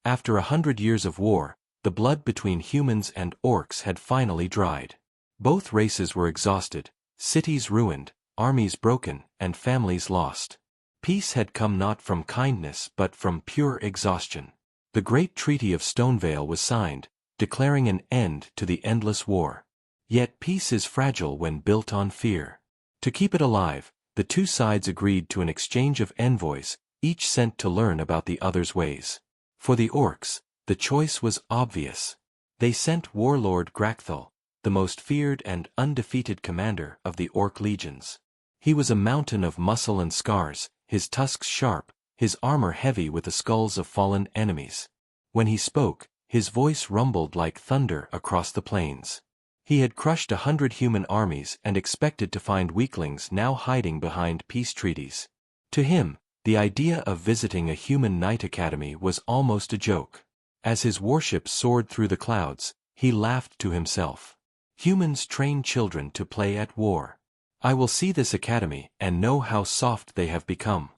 After 100 years of war, the blood between humans and orcs had finally dried. Both races were exhausted, cities ruined, armies broken, and families lost. Peace had come not from kindness but from pure exhaustion. The Great Treaty of Stonevale was signed, declaring an end to the endless war. Yet peace is fragile when built on fear. To keep it alive, the two sides agreed to an exchange of envoys, each sent to learn about the other's ways. For the orcs, the choice was obvious. They sent Warlord Grakthal, the most feared and undefeated commander of the orc legions. He was a mountain of muscle and scars, his tusks sharp, his armor heavy with the skulls of fallen enemies. When he spoke, his voice rumbled like thunder across the plains. He had crushed 100 human armies and expected to find weaklings now hiding behind peace treaties. To him, the idea of visiting a human knight academy was almost a joke. As his warship soared through the clouds, he laughed to himself. Humans train children to play at war. I will see this academy and know how soft they have become.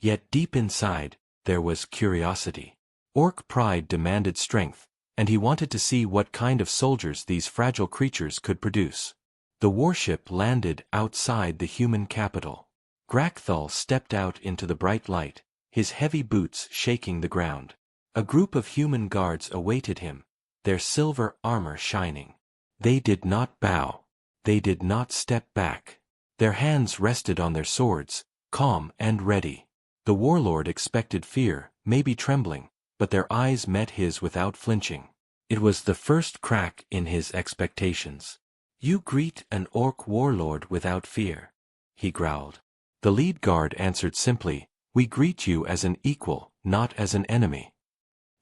Yet deep inside, there was curiosity. Orc pride demanded strength, and he wanted to see what kind of soldiers these fragile creatures could produce. The warship landed outside the human capital. Grakthal stepped out into the bright light, his heavy boots shaking the ground. A group of human guards awaited him, their silver armor shining. They did not bow. They did not step back. Their hands rested on their swords, calm and ready. The warlord expected fear, maybe trembling, but their eyes met his without flinching. It was the first crack in his expectations. "You greet an orc warlord without fear," he growled. The lead guard answered simply, "We greet you as an equal, not as an enemy."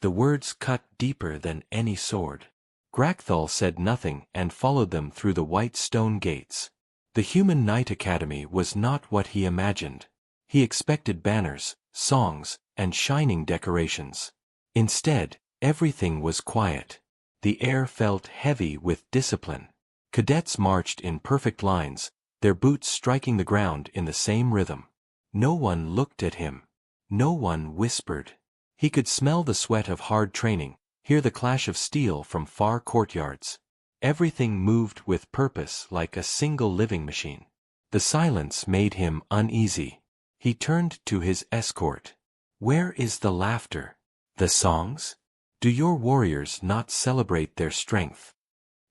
The words cut deeper than any sword. Grakthal said nothing and followed them through the white stone gates. The Human Knight Academy was not what he imagined. He expected banners, songs, and shining decorations. Instead, everything was quiet. The air felt heavy with discipline. Cadets marched in perfect lines, their boots striking the ground in the same rhythm. No one looked at him. No one whispered. He could smell the sweat of hard training, hear the clash of steel from far courtyards. Everything moved with purpose like a single living machine. The silence made him uneasy. He turned to his escort. "Where is the laughter? The songs? Do your warriors not celebrate their strength?"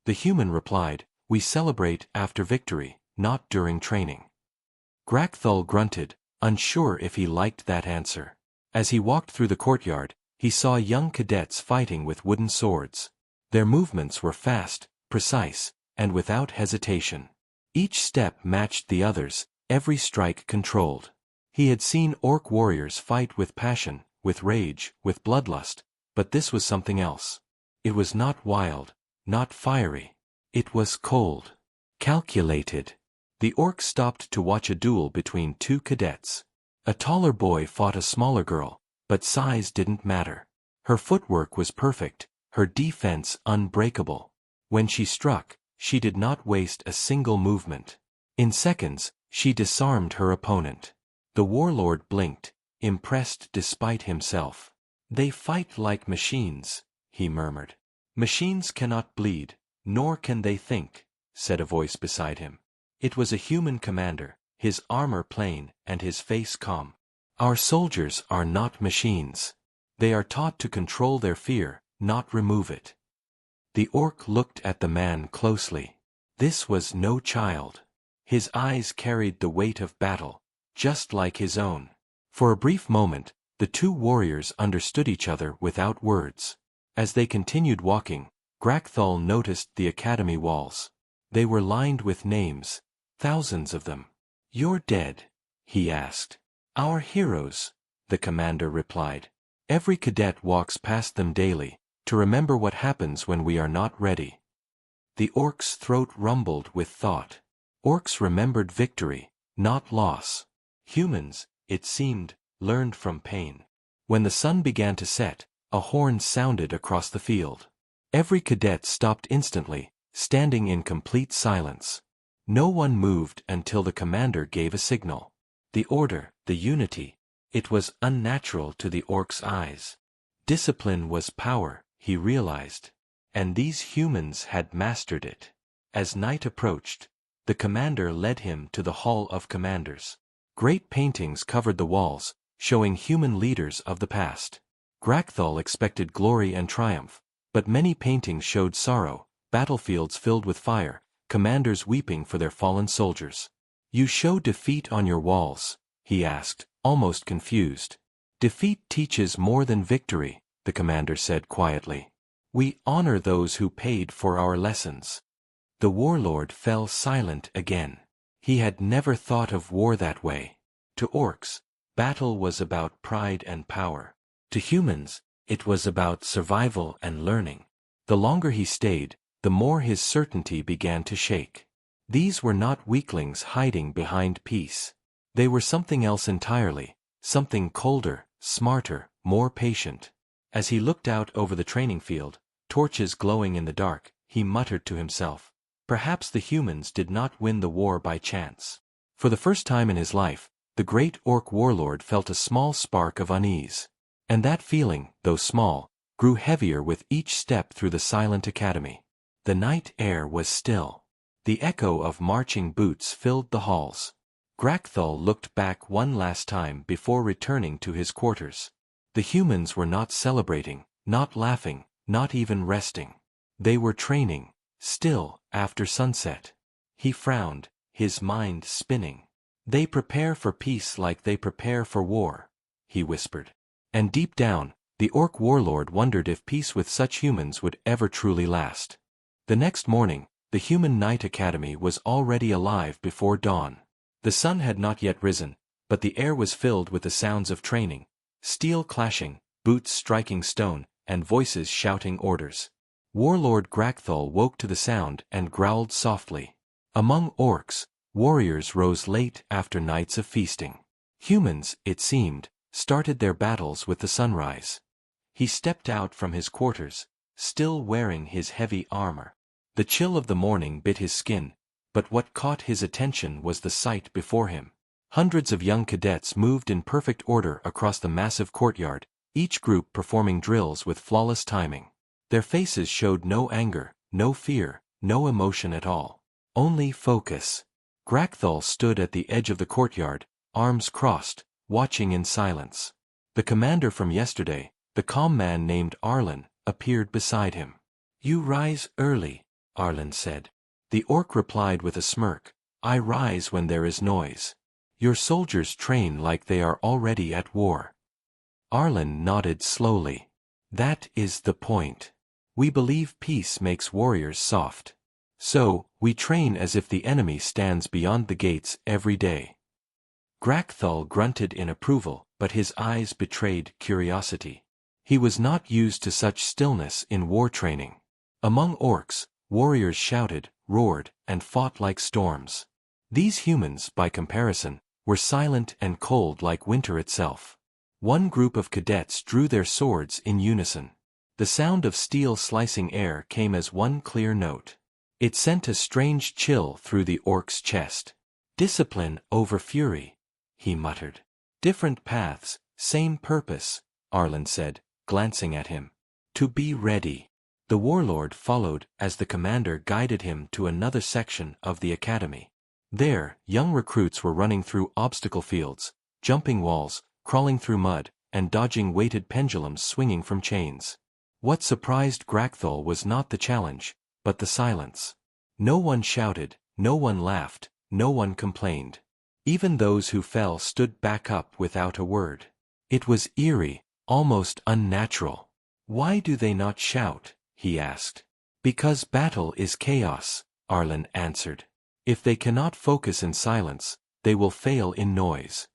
The human replied, "We celebrate after victory, not during training." Grakthal grunted, unsure if he liked that answer. As he walked through the courtyard, he saw young cadets fighting with wooden swords. Their movements were fast, precise, and without hesitation. Each step matched the others, every strike controlled. He had seen orc warriors fight with passion, with rage, with bloodlust, but this was something else. It was not wild, not fiery. It was cold, calculated. The orc stopped to watch a duel between two cadets. A taller boy fought a smaller girl, but size didn't matter. Her footwork was perfect, her defense unbreakable. When she struck, she did not waste a single movement. In seconds, she disarmed her opponent. The warlord blinked, impressed despite himself. "They fight like machines," he murmured. "Machines cannot bleed, nor can they think," said a voice beside him. It was a human commander, his armor plain and his face calm. "Our soldiers are not machines. They are taught to control their fear, not remove it." The orc looked at the man closely. This was no child. His eyes carried the weight of battle, just like his own. For a brief moment, the two warriors understood each other without words. As they continued walking, Grakthal noticed the academy walls. They were lined with names, thousands of them. "You're dead?" he asked. "Our heroes," the commander replied. "Every cadet walks past them daily, to remember what happens when we are not ready." The orc's throat rumbled with thought. Orcs remembered victory, not loss. Humans, it seemed, learned from pain. When the sun began to set, a horn sounded across the field. Every cadet stopped instantly, standing in complete silence. No one moved until the commander gave a signal. The order, the unity. It was unnatural to the orc's eyes. Discipline was power, he realized. And these humans had mastered it. As night approached, the commander led him to the Hall of Commanders. Great paintings covered the walls, showing human leaders of the past. Grakthal expected glory and triumph, but many paintings showed sorrow, battlefields filled with fire, commanders weeping for their fallen soldiers. "You show defeat on your walls?" he asked, almost confused. "Defeat teaches more than victory," the commander said quietly. "We honor those who paid for our lessons." The warlord fell silent again. He had never thought of war that way. To orcs, battle was about pride and power. To humans, it was about survival and learning. The longer he stayed, the more his certainty began to shake. These were not weaklings hiding behind peace. They were something else entirely, something colder, smarter, more patient. As he looked out over the training field, torches glowing in the dark, he muttered to himself, "Perhaps the humans did not win the war by chance." For the first time in his life, the great orc warlord felt a small spark of unease. And that feeling, though small, grew heavier with each step through the silent academy. The night air was still. The echo of marching boots filled the halls. Grakthal looked back one last time before returning to his quarters. The humans were not celebrating, not laughing, not even resting. They were training, still, after sunset. He frowned, his mind spinning. "They prepare for peace like they prepare for war," he whispered. And deep down, the orc warlord wondered if peace with such humans would ever truly last. The next morning, the human Knight Academy was already alive before dawn. The sun had not yet risen, but the air was filled with the sounds of training, steel clashing, boots striking stone, and voices shouting orders. Warlord Grakthal woke to the sound and growled softly. Among orcs, warriors rose late after nights of feasting. Humans, it seemed, started their battles with the sunrise. He stepped out from his quarters, still wearing his heavy armor. The chill of the morning bit his skin, but what caught his attention was the sight before him. Hundreds of young cadets moved in perfect order across the massive courtyard, each group performing drills with flawless timing. Their faces showed no anger, no fear, no emotion at all. Only focus. Grakthal stood at the edge of the courtyard, arms crossed, watching in silence. The commander from yesterday, the calm man named Arlen, appeared beside him. "You rise early," Arlen said. The orc replied with a smirk, "I rise when there is noise. Your soldiers train like they are already at war." Arlen nodded slowly. "That is the point. We believe peace makes warriors soft. So, we train as if the enemy stands beyond the gates every day." Grakthal grunted in approval, but his eyes betrayed curiosity. He was not used to such stillness in war training. Among orcs, warriors shouted, roared, and fought like storms. These humans, by comparison, were silent and cold like winter itself. One group of cadets drew their swords in unison. The sound of steel slicing air came as one clear note. It sent a strange chill through the orc's chest. "Discipline over fury," he muttered. "Different paths, same purpose," Arlen said, glancing at him. "To be ready." The warlord followed as the commander guided him to another section of the academy. There, young recruits were running through obstacle fields, jumping walls, crawling through mud, and dodging weighted pendulums swinging from chains. What surprised Grakthal was not the challenge, but the silence. No one shouted, no one laughed, no one complained. Even those who fell stood back up without a word. It was eerie, almost unnatural. "Why do they not shout?" he asked. "Because battle is chaos," Arlen answered. "If they cannot focus in silence, they will fail in noise."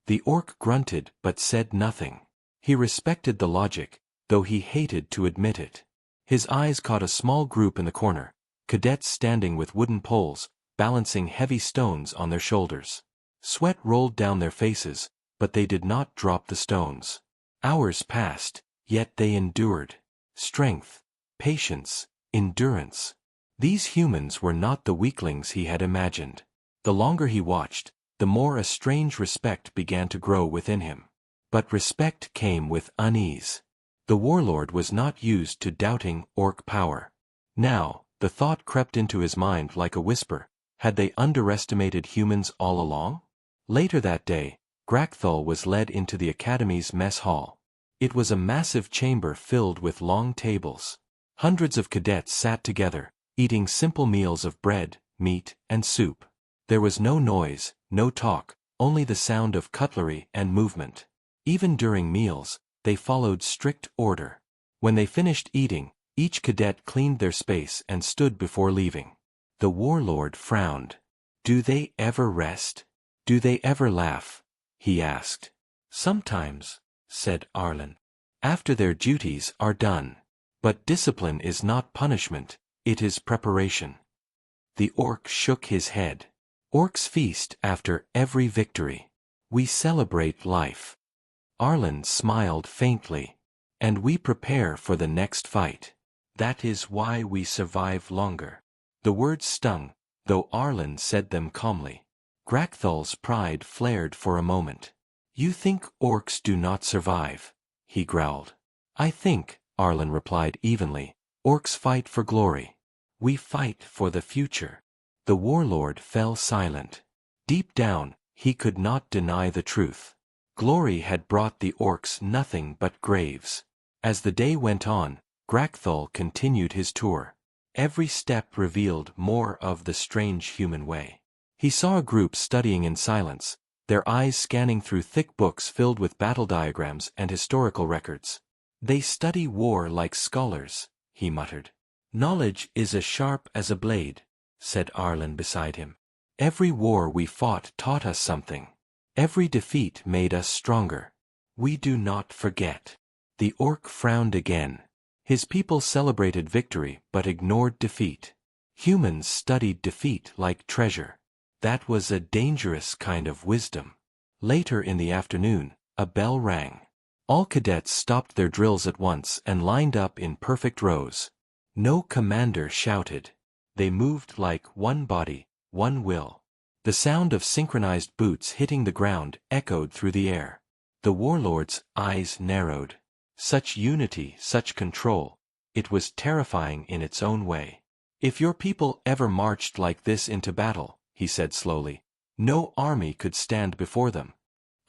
The orc grunted but said nothing. He respected the logic, though he hated to admit it. His eyes caught a small group in the corner, cadets standing with wooden poles, balancing heavy stones on their shoulders. Sweat rolled down their faces, but they did not drop the stones. Hours passed, yet they endured. Strength, patience, endurance. These humans were not the weaklings he had imagined. The longer he watched, the more a strange respect began to grow within him. But respect came with unease. The warlord was not used to doubting orc power. Now, the thought crept into his mind like a whisper, had they underestimated humans all along? Later that day, Grakthul was led into the academy's mess hall. It was a massive chamber filled with long tables. Hundreds of cadets sat together, eating simple meals of bread, meat, and soup. There was no noise, no talk, only the sound of cutlery and movement. Even during meals, they followed strict order. When they finished eating, each cadet cleaned their space and stood before leaving. The warlord frowned. "Do they ever rest? Do they ever laugh?" he asked. "Sometimes," said Arlen. "After their duties are done. But discipline is not punishment, it is preparation." The orc shook his head. "Orcs feast after every victory. We celebrate life." Arlen smiled faintly. "And we prepare for the next fight. That is why we survive longer." The words stung, though Arlen said them calmly. Grakthul's pride flared for a moment. "You think orcs do not survive?" he growled. "I think," Arlen replied evenly, "orcs fight for glory. We fight for the future." The warlord fell silent. Deep down, he could not deny the truth. Glory had brought the orcs nothing but graves. As the day went on, Grakthul continued his tour. Every step revealed more of the strange human way. He saw a group studying in silence, their eyes scanning through thick books filled with battle diagrams and historical records. "They study war like scholars," he muttered. "Knowledge is as sharp as a blade," said Arlen beside him. "Every war we fought taught us something. Every defeat made us stronger. We do not forget." The orc frowned again. His people celebrated victory but ignored defeat. Humans studied defeat like treasure. That was a dangerous kind of wisdom. Later in the afternoon, a bell rang. All cadets stopped their drills at once and lined up in perfect rows. No commander shouted. They moved like one body, one will. The sound of synchronized boots hitting the ground echoed through the air. The warlord's eyes narrowed. Such unity, such control. It was terrifying in its own way. "If your people ever marched like this into battle," he said slowly, "no army could stand before them."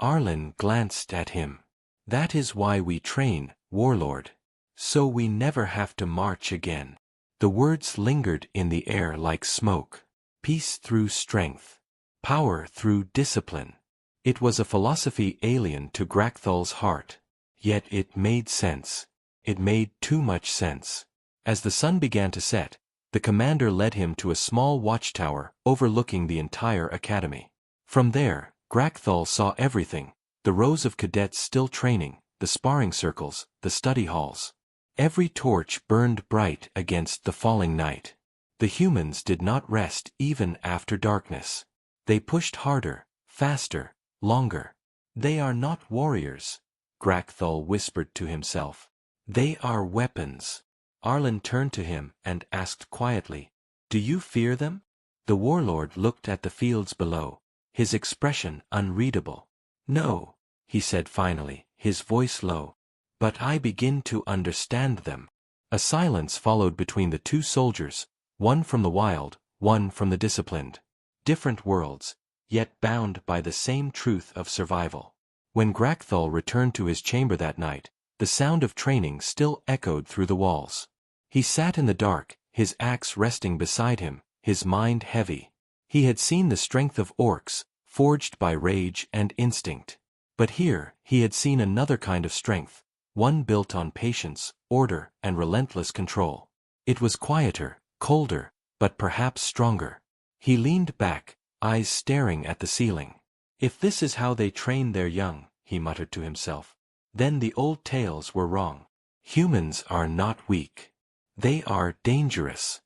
Arlen glanced at him. "That is why we train, warlord. So we never have to march again." The words lingered in the air like smoke. Peace through strength. Power through discipline. It was a philosophy alien to Grakthul's heart. Yet it made sense. It made too much sense. As the sun began to set, the commander led him to a small watchtower overlooking the entire academy. From there, Grakthul saw everything, the rows of cadets still training, the sparring circles, the study halls. Every torch burned bright against the falling night. The humans did not rest even after darkness. They pushed harder, faster, longer. "They are not warriors," Grakthul whispered to himself. "They are weapons." Arlen turned to him and asked quietly, "Do you fear them?" The warlord looked at the fields below, his expression unreadable. "No," he said finally, his voice low. "But I begin to understand them." A silence followed between the two soldiers, one from the wild, one from the disciplined. Different worlds, yet bound by the same truth of survival. When Grakthul returned to his chamber that night, the sound of training still echoed through the walls. He sat in the dark, his axe resting beside him, his mind heavy. He had seen the strength of orcs, forged by rage and instinct. But here, he had seen another kind of strength, one built on patience, order, and relentless control. It was quieter, colder, but perhaps stronger. He leaned back, eyes staring at the ceiling. "If this is how they train their young," he muttered to himself, "then the old tales were wrong. Humans are not weak. They are dangerous."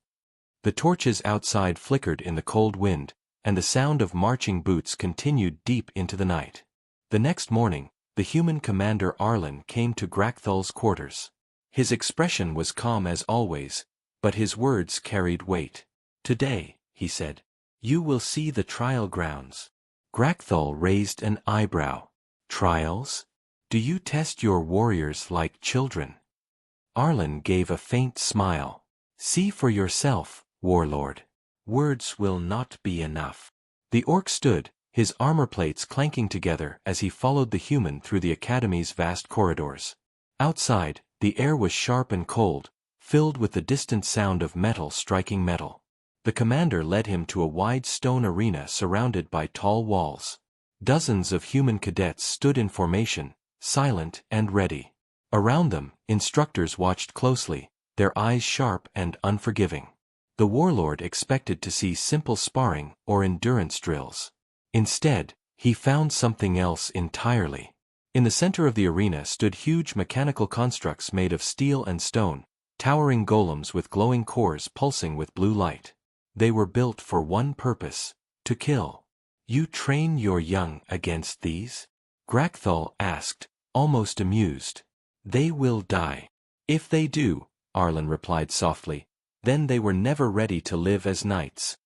The torches outside flickered in the cold wind, and the sound of marching boots continued deep into the night. The next morning, the human commander Arlen came to Grakthul's quarters. His expression was calm as always, but his words carried weight. "Today," he said, "you will see the trial grounds." Grakthul raised an eyebrow. "Trials? Do you test your warriors like children?" Arlen gave a faint smile. See for yourself, Warlord. Words will not be enough. The orc stood, his armor plates clanking together as he followed the human through the academy's vast corridors. Outside, the air was sharp and cold, filled with the distant sound of metal striking metal. The commander led him to a wide stone arena surrounded by tall walls. Dozens of human cadets stood in formation, silent and ready. Around them, instructors watched closely, their eyes sharp and unforgiving. The warlord expected to see simple sparring or endurance drills. Instead, he found something else entirely. In the center of the arena stood huge mechanical constructs made of steel and stone, towering golems with glowing cores pulsing with blue light. They were built for one purpose: to kill. You train your young against these? Grakthal asked, almost amused. They will die. If they do, Arlen replied softly, then they were never ready to live as knights.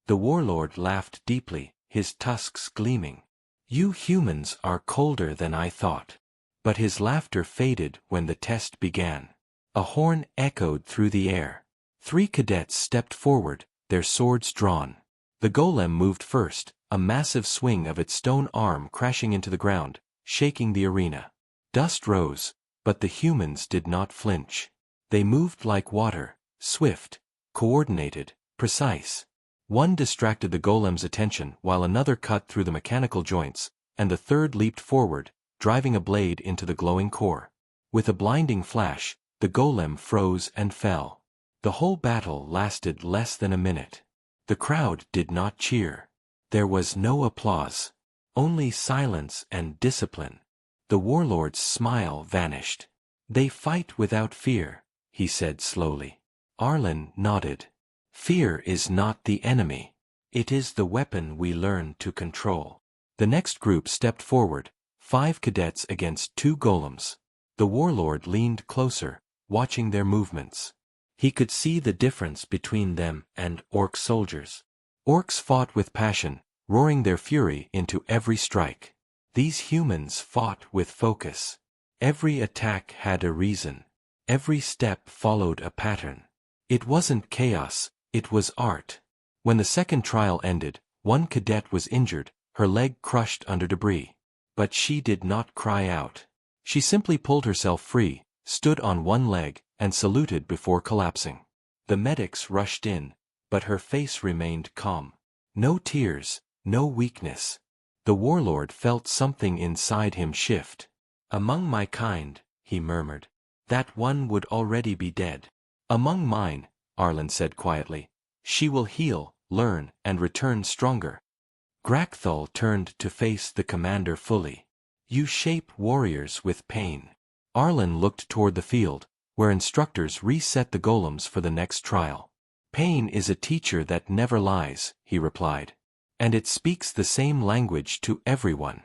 The warlord laughed deeply, his tusks gleaming. You humans are colder than I thought. But his laughter faded when the test began. A horn echoed through the air. 3 cadets stepped forward, their swords drawn. The golem moved first, a massive swing of its stone arm crashing into the ground, shaking the arena. Dust rose, but the humans did not flinch. They moved like water, swift, coordinated, precise. One distracted the golem's attention while another cut through the mechanical joints, and the third leaped forward, driving a blade into the glowing core. With a blinding flash, the golem froze and fell. The whole battle lasted less than a minute. The crowd did not cheer. There was no applause. Only silence and discipline. The warlord's smile vanished. They fight without fear, he said slowly. Arlen nodded. Fear is not the enemy. It is the weapon we learn to control. The next group stepped forward, 5 cadets against 2 golems. The warlord leaned closer, watching their movements. He could see the difference between them and orc soldiers. Orcs fought with passion, roaring their fury into every strike. These humans fought with focus. Every attack had a reason. Every step followed a pattern. It wasn't chaos, it was art. When the second trial ended, 1 cadet was injured, her leg crushed under debris. But she did not cry out. She simply pulled herself free, stood on one leg, and saluted before collapsing. The medics rushed in, but her face remained calm. No tears, no weakness. The warlord felt something inside him shift. Among my kind, he murmured. That one would already be dead. Among mine, Arlen said quietly. She will heal, learn, and return stronger. Grakthal turned to face the commander fully. You shape warriors with pain. Arlen looked toward the field, where instructors reset the golems for the next trial. Pain is a teacher that never lies, he replied. And it speaks the same language to everyone.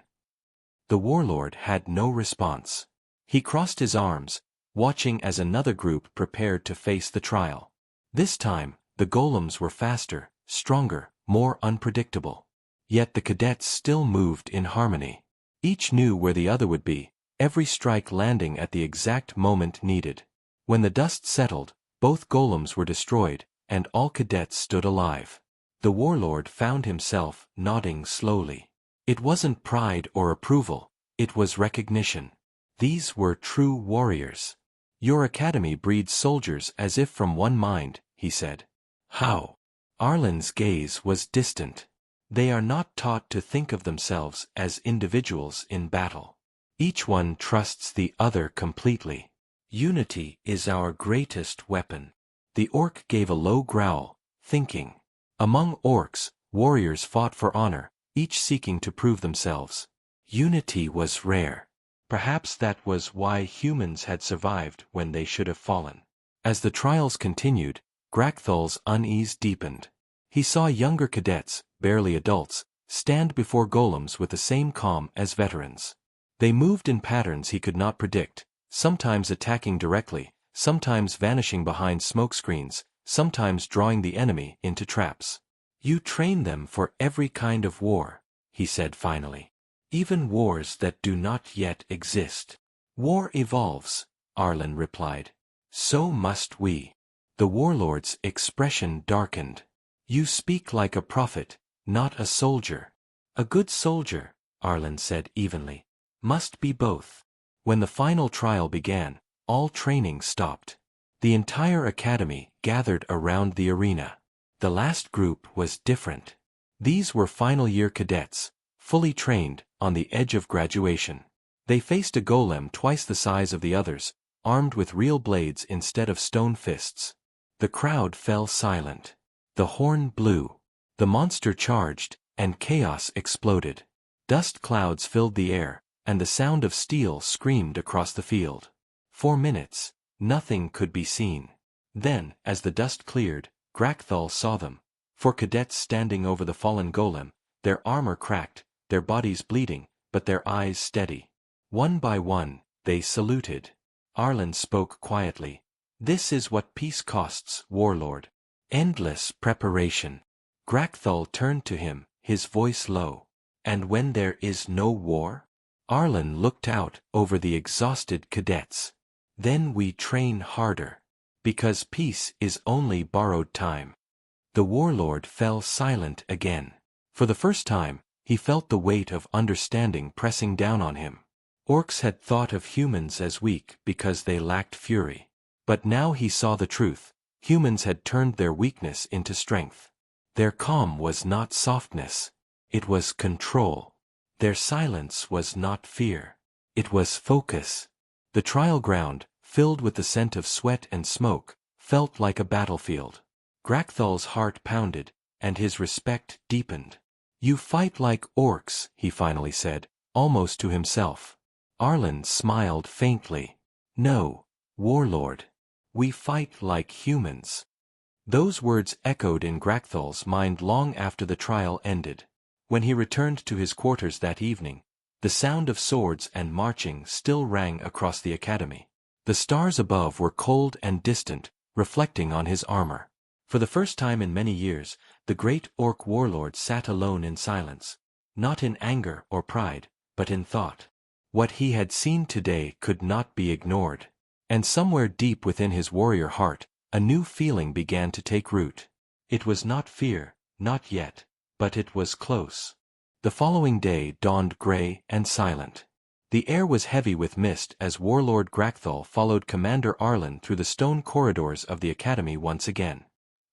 The warlord had no response. He crossed his arms, watching as another group prepared to face the trial. This time, the golems were faster, stronger, more unpredictable. Yet the cadets still moved in harmony. Each knew where the other would be, every strike landing at the exact moment needed. When the dust settled, both golems were destroyed, and all cadets stood alive. The warlord found himself nodding slowly. It wasn't pride or approval, it was recognition. These were true warriors. Your academy breeds soldiers as if from one mind, he said. How? Arlen's gaze was distant. They are not taught to think of themselves as individuals in battle. Each one trusts the other completely. Unity is our greatest weapon. The orc gave a low growl, thinking. Among orcs, warriors fought for honor, each seeking to prove themselves. Unity was rare. Perhaps that was why humans had survived when they should have fallen. As the trials continued, Grakthal's unease deepened. He saw younger cadets, barely adults, stand before golems with the same calm as veterans. They moved in patterns he could not predict, sometimes attacking directly, sometimes vanishing behind smoke screens, sometimes drawing the enemy into traps. You train them for every kind of war, he said finally. Even wars that do not yet exist. War evolves, Arlen replied. So must we. The warlord's expression darkened. You speak like a prophet, not a soldier. A good soldier, Arlen said evenly, must be both. When the final trial began, all training stopped. The entire academy gathered around the arena. The last group was different. These were final-year cadets, fully trained, on the edge of graduation. They faced a golem twice the size of the others, armed with real blades instead of stone fists. The crowd fell silent. The horn blew. The monster charged, and chaos exploded. Dust clouds filled the air, and the sound of steel screamed across the field. For minutes, nothing could be seen. Then, as the dust cleared, Grakthal saw them. 4 cadets standing over the fallen golem, their armor cracked, their bodies bleeding, but their eyes steady. One by one, they saluted. Arlen spoke quietly. This is what peace costs, Warlord. Endless preparation. Grakthal turned to him, his voice low. And when there is no war? Arlen looked out over the exhausted cadets. Then we train harder. Because peace is only borrowed time. The warlord fell silent again. For the first time, he felt the weight of understanding pressing down on him. Orcs had thought of humans as weak because they lacked fury. But now he saw the truth. Humans had turned their weakness into strength. Their calm was not softness. It was control. Their silence was not fear. It was focus. The trial ground, filled with the scent of sweat and smoke, felt like a battlefield. Grakthal's heart pounded, and his respect deepened. You fight like orcs, he finally said, almost to himself. Arlen smiled faintly. No, Warlord. We fight like humans. Those words echoed in Grakthal's mind long after the trial ended. When he returned to his quarters that evening, the sound of swords and marching still rang across the academy. The stars above were cold and distant, reflecting on his armor. For the first time in many years, the great orc warlord sat alone in silence, not in anger or pride, but in thought. What he had seen today could not be ignored. And somewhere deep within his warrior heart, a new feeling began to take root. It was not fear, not yet, but it was close. The following day dawned gray and silent. The air was heavy with mist as Warlord Grakthal followed Commander Arlen through the stone corridors of the academy once again.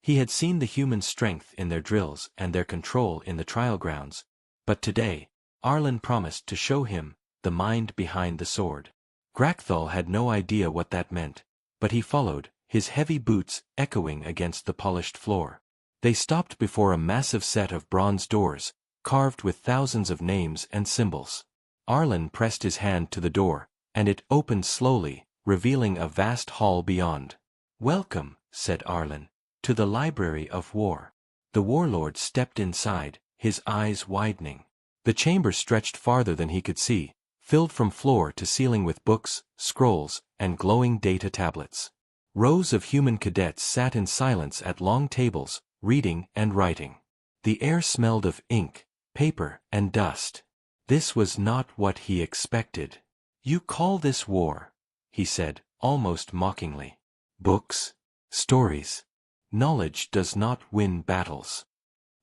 He had seen the human strength in their drills and their control in the trial grounds, but today, Arlen promised to show him the mind behind the sword. Grakthal had no idea what that meant, but he followed, his heavy boots echoing against the polished floor. They stopped before a massive set of bronze doors, carved with thousands of names and symbols. Arlen pressed his hand to the door, and it opened slowly, revealing a vast hall beyond. "Welcome," said Arlen, "to the Library of War." The warlord stepped inside, his eyes widening. The chamber stretched farther than he could see, filled from floor to ceiling with books, scrolls, and glowing data tablets. Rows of human cadets sat in silence at long tables, reading and writing. The air smelled of ink, paper, and dust. This was not what he expected. "You call this war?" he said, almost mockingly. "Books? Stories? Knowledge does not win battles."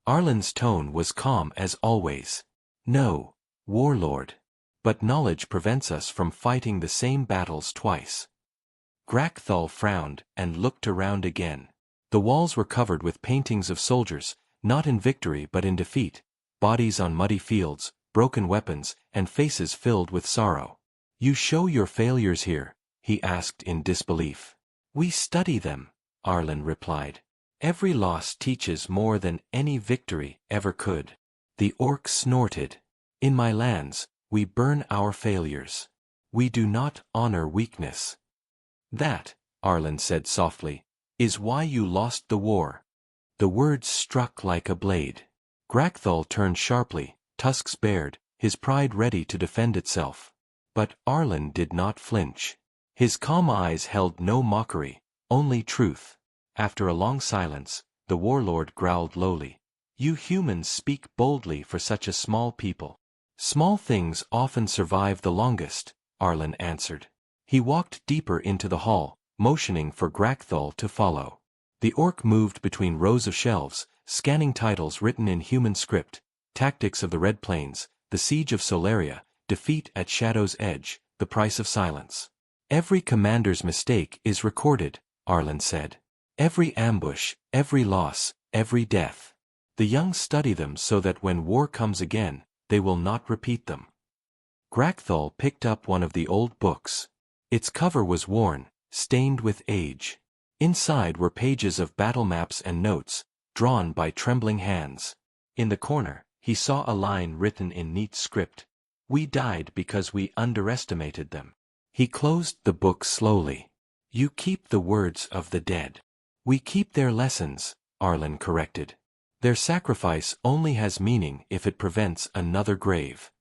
Arlen's tone was calm as always. "No, Warlord. But knowledge prevents us from fighting the same battles twice." Grakthal frowned and looked around again. The walls were covered with paintings of soldiers, not in victory but in defeat, bodies on muddy fields, broken weapons, and faces filled with sorrow. "You show your failures here?" he asked in disbelief. "We study them," Arlen replied. "Every loss teaches more than any victory ever could." The orc snorted. "In my lands, we burn our failures. We do not honor weakness." "That," Arlen said softly, "is why you lost the war." The words struck like a blade. Grakthal turned sharply, tusks bared, his pride ready to defend itself. But Arlen did not flinch. His calm eyes held no mockery, only truth. After a long silence, the warlord growled lowly. "You humans speak boldly for such a small people." "Small things often survive the longest," Arlen answered. He walked deeper into the hall, motioning for Grakthul to follow. The orc moved between rows of shelves, scanning titles written in human script: Tactics of the Red Plains, The Siege of Solaria, Defeat at Shadow's Edge, The Price of Silence. Every commander's mistake is recorded, Arlen said. Every ambush, every loss, every death. The young study them so that when war comes again, they will not repeat them. Grakthul picked up one of the old books. Its cover was worn, stained with age. Inside were pages of battle maps and notes, drawn by trembling hands. In the corner, he saw a line written in neat script: "We died because we underestimated them." He closed the book slowly. "You keep the words of the dead. We keep their lessons," Arlen corrected. "Their sacrifice only has meaning if it prevents another grave."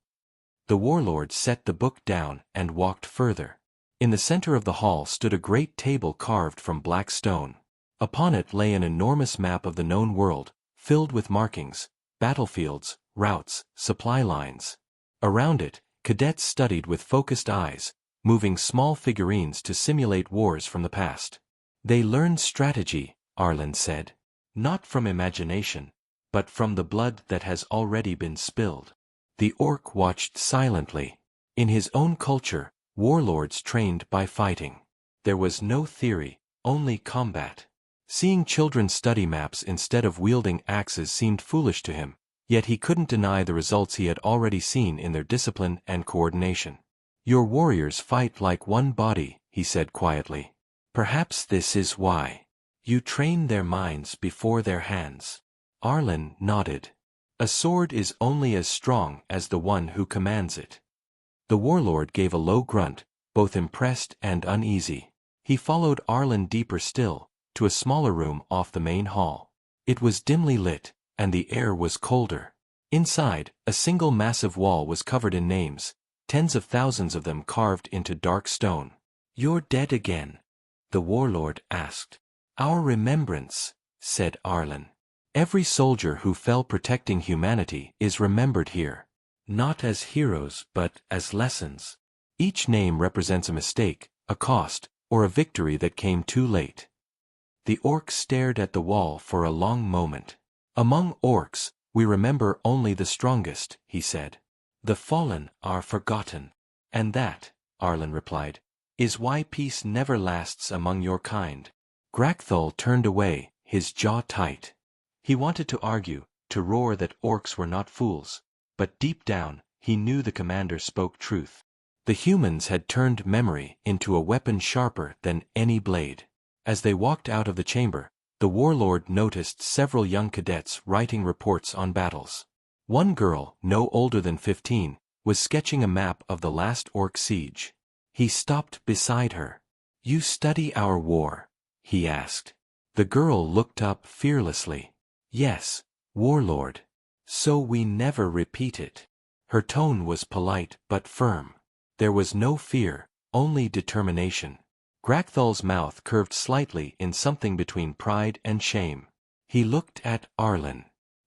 The warlord set the book down and walked further. In the center of the hall stood a great table carved from black stone. Upon it lay an enormous map of the known world, filled with markings, battlefields, routes, supply lines. Around it, cadets studied with focused eyes, moving small figurines to simulate wars from the past. "They learned strategy," Arlen said. "Not from imagination, but from the blood that has already been spilled." The orc watched silently. In his own culture, warlords trained by fighting. There was no theory, only combat. Seeing children study maps instead of wielding axes seemed foolish to him, yet he couldn't deny the results he had already seen in their discipline and coordination. "Your warriors fight like one body," he said quietly. "Perhaps this is why. You train their minds before their hands." Arlen nodded. "A sword is only as strong as the one who commands it." The warlord gave a low grunt, both impressed and uneasy. He followed Arlen deeper still, to a smaller room off the main hall. It was dimly lit, and the air was colder. Inside, a single massive wall was covered in names, tens of thousands of them carved into dark stone. "You're dead again?" the warlord asked. "Our remembrance," said Arlen. "Every soldier who fell protecting humanity is remembered here. Not as heroes but as lessons. Each name represents a mistake, a cost, or a victory that came too late." The orc stared at the wall for a long moment. "Among orcs, we remember only the strongest," he said. "The fallen are forgotten." "And that," Arlen replied, "is why peace never lasts among your kind." Grakthul turned away, his jaw tight. He wanted to argue, to roar that orcs were not fools, but deep down, he knew the commander spoke truth. The humans had turned memory into a weapon sharper than any blade. As they walked out of the chamber, the warlord noticed several young cadets writing reports on battles. One girl, no older than 15, was sketching a map of the last orc siege. He stopped beside her. "You study our war?" he asked. The girl looked up fearlessly. "Yes, warlord. So we never repeat it." Her tone was polite but firm. There was no fear, only determination. Grakthul's mouth curved slightly in something between pride and shame. He looked at Arlen.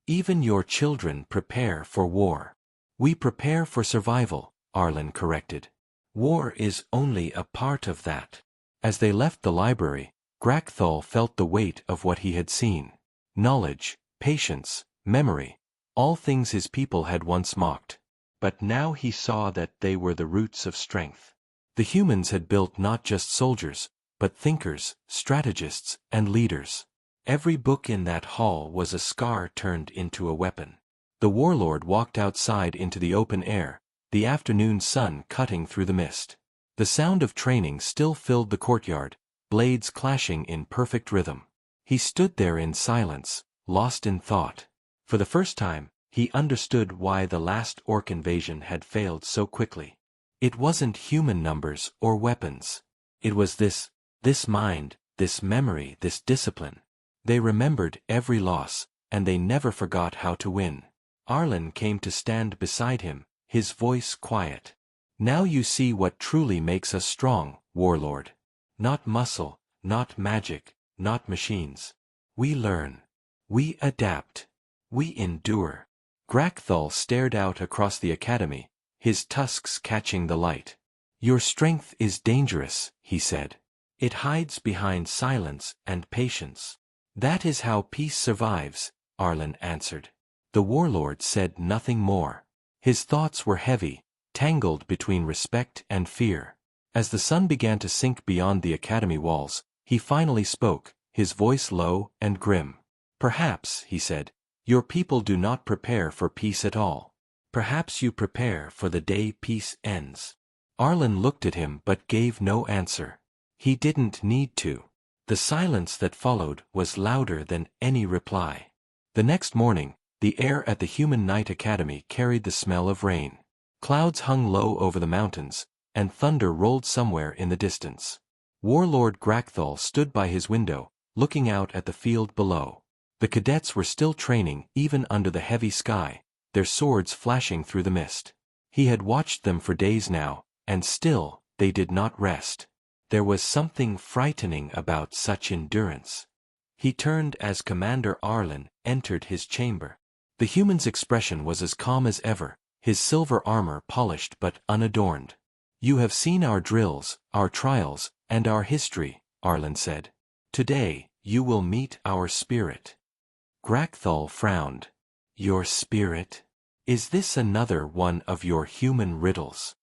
"Even your children prepare for war." "We prepare for survival," Arlen corrected. "War is only a part of that." As they left the library, Grakthul felt the weight of what he had seen. Knowledge, patience, memory, all things his people had once mocked. But now he saw that they were the roots of strength. The humans had built not just soldiers, but thinkers, strategists, and leaders. Every book in that hall was a scar turned into a weapon. The warlord walked outside into the open air, the afternoon sun cutting through the mist. The sound of training still filled the courtyard, blades clashing in perfect rhythm. He stood there in silence, lost in thought. For the first time, he understood why the last orc invasion had failed so quickly. It wasn't human numbers or weapons. It was this mind, this memory, this discipline. They remembered every loss, and they never forgot how to win. Arlen came to stand beside him, his voice quiet. "Now you see what truly makes us strong, warlord. Not muscle, not magic, not machines. We learn. We adapt. We endure." Grakthul stared out across the academy, his tusks catching the light. "Your strength is dangerous," he said. It hides behind silence and patience. That is how peace survives, Arlen answered. The warlord said nothing more. His thoughts were heavy, tangled between respect and fear. As the sun began to sink beyond the academy walls, he finally spoke, his voice low and grim. Perhaps, he said, your people do not prepare for peace at all. Perhaps you prepare for the day peace ends. Arlen looked at him but gave no answer. He didn't need to. The silence that followed was louder than any reply. The next morning, the air at the Human Knight Academy carried the smell of rain. Clouds hung low over the mountains, and thunder rolled somewhere in the distance. Warlord Grakthal stood by his window, looking out at the field below. The cadets were still training even under the heavy sky, their swords flashing through the mist. He had watched them for days now, and still, they did not rest. There was something frightening about such endurance. He turned as Commander Arlen entered his chamber. The human's expression was as calm as ever, his silver armor polished but unadorned. You have seen our drills, our trials, and our history, Arlen said. Today, you will meet our spirit. Grakthal frowned. Your spirit? Is this another one of your human riddles?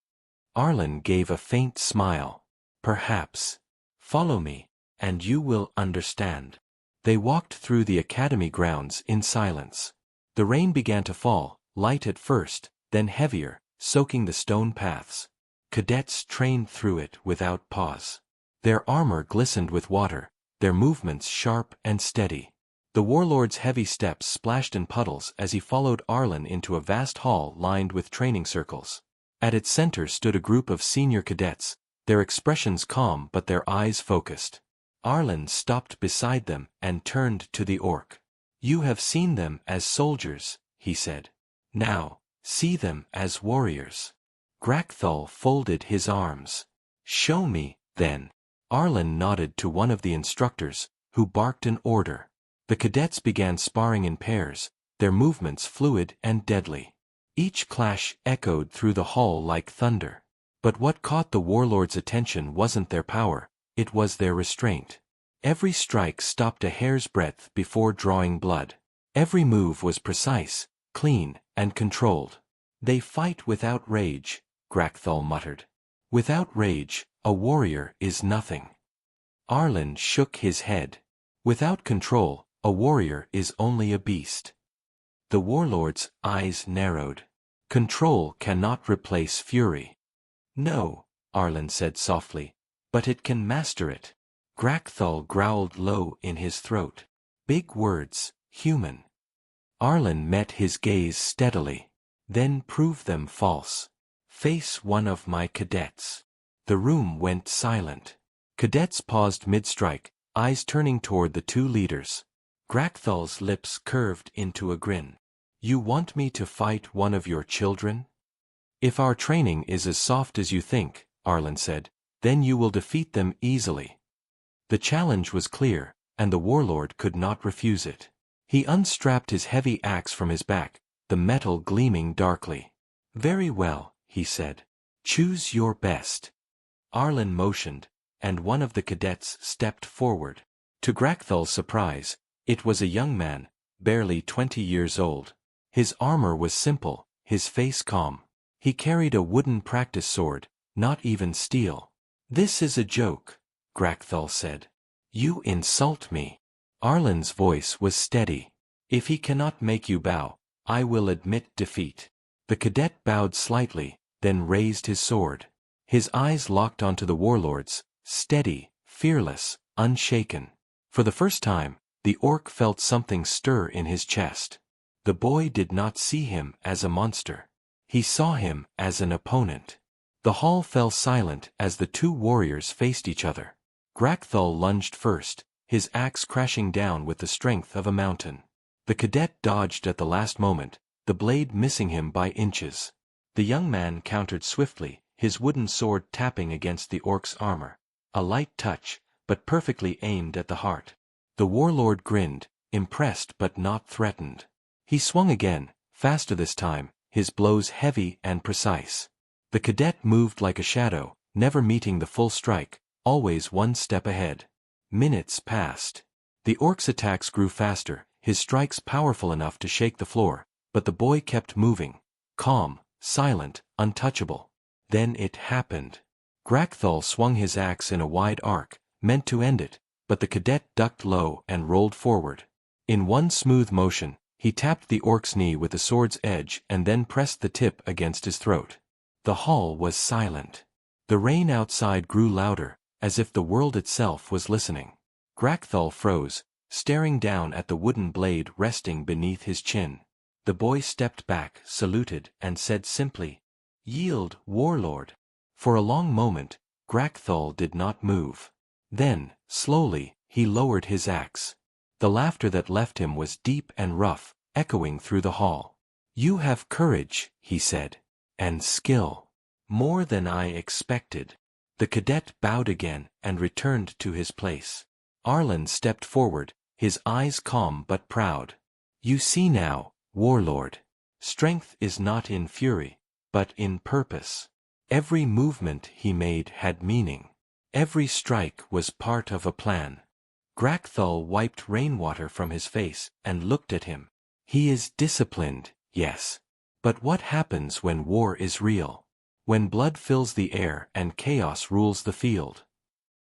Arlen gave a faint smile. Perhaps. Follow me, and you will understand. They walked through the academy grounds in silence. The rain began to fall, light at first, then heavier, soaking the stone paths. Cadets trained through it without pause. Their armor glistened with water, their movements sharp and steady. The warlord's heavy steps splashed in puddles as he followed Arlen into a vast hall lined with training circles. At its center stood a group of senior cadets, their expressions calm but their eyes focused. Arlen stopped beside them and turned to the orc. You have seen them as soldiers, he said. Now, see them as warriors. Grakthal folded his arms. Show me, then. Arlen nodded to one of the instructors, who barked an order. The cadets began sparring in pairs, their movements fluid and deadly. Each clash echoed through the hall like thunder. But what caught the warlord's attention wasn't their power, it was their restraint. Every strike stopped a hair's breadth before drawing blood. Every move was precise, clean, and controlled. They fight without rage, Grakthal muttered. Without rage, a warrior is nothing. Arlen shook his head. Without control, a warrior is only a beast. The warlord's eyes narrowed. Control cannot replace fury. No, Arlen said softly, but it can master it. Grakthal growled low in his throat. Big words, human. Arlen met his gaze steadily. Then prove them false. Face one of my cadets. The room went silent. Cadets paused mid-strike, eyes turning toward the two leaders. Grakthal's lips curved into a grin. You want me to fight one of your children? If our training is as soft as you think, Arlen said, then you will defeat them easily. The challenge was clear, and the warlord could not refuse it. He unstrapped his heavy axe from his back, the metal gleaming darkly. Very well, he said. Choose your best. Arlen motioned, and one of the cadets stepped forward. To Grakthal's surprise, it was a young man, barely 20 years old. His armor was simple, his face calm. He carried a wooden practice sword, not even steel. This is a joke, Grakthal said. You insult me. Arlen's voice was steady. If he cannot make you bow, I will admit defeat. The cadet bowed slightly, then raised his sword. His eyes locked onto the warlord's, steady, fearless, unshaken. For the first time, the orc felt something stir in his chest. The boy did not see him as a monster. He saw him as an opponent. The hall fell silent as the two warriors faced each other. Grakthal lunged first, his axe crashing down with the strength of a mountain. The cadet dodged at the last moment, the blade missing him by inches. The young man countered swiftly, his wooden sword tapping against the orc's armor. A light touch, but perfectly aimed at the heart. The warlord grinned, impressed but not threatened. He swung again, faster this time, his blows heavy and precise. The cadet moved like a shadow, never meeting the full strike, always one step ahead. Minutes passed. The orc's attacks grew faster, his strikes powerful enough to shake the floor, but the boy kept moving, calm, silent, untouchable. Then it happened. Grakthal swung his axe in a wide arc, meant to end it, but the cadet ducked low and rolled forward. In one smooth motion, he tapped the orc's knee with the sword's edge and then pressed the tip against his throat. The hall was silent. The rain outside grew louder, as if the world itself was listening. Grakthal froze, staring down at the wooden blade resting beneath his chin. The boy stepped back, saluted, and said simply, "Yield, Warlord." For a long moment, Grakthal did not move. Then, slowly, he lowered his axe. The laughter that left him was deep and rough, echoing through the hall. "You have courage," he said. "And skill. More than I expected." The cadet bowed again and returned to his place. Arlen stepped forward, his eyes calm but proud. "You see now, Warlord. Strength is not in fury, but in purpose." Every movement he made had meaning. Every strike was part of a plan. Grakthal wiped rainwater from his face and looked at him. "He is disciplined, yes. But what happens when war is real? When blood fills the air and chaos rules the field?"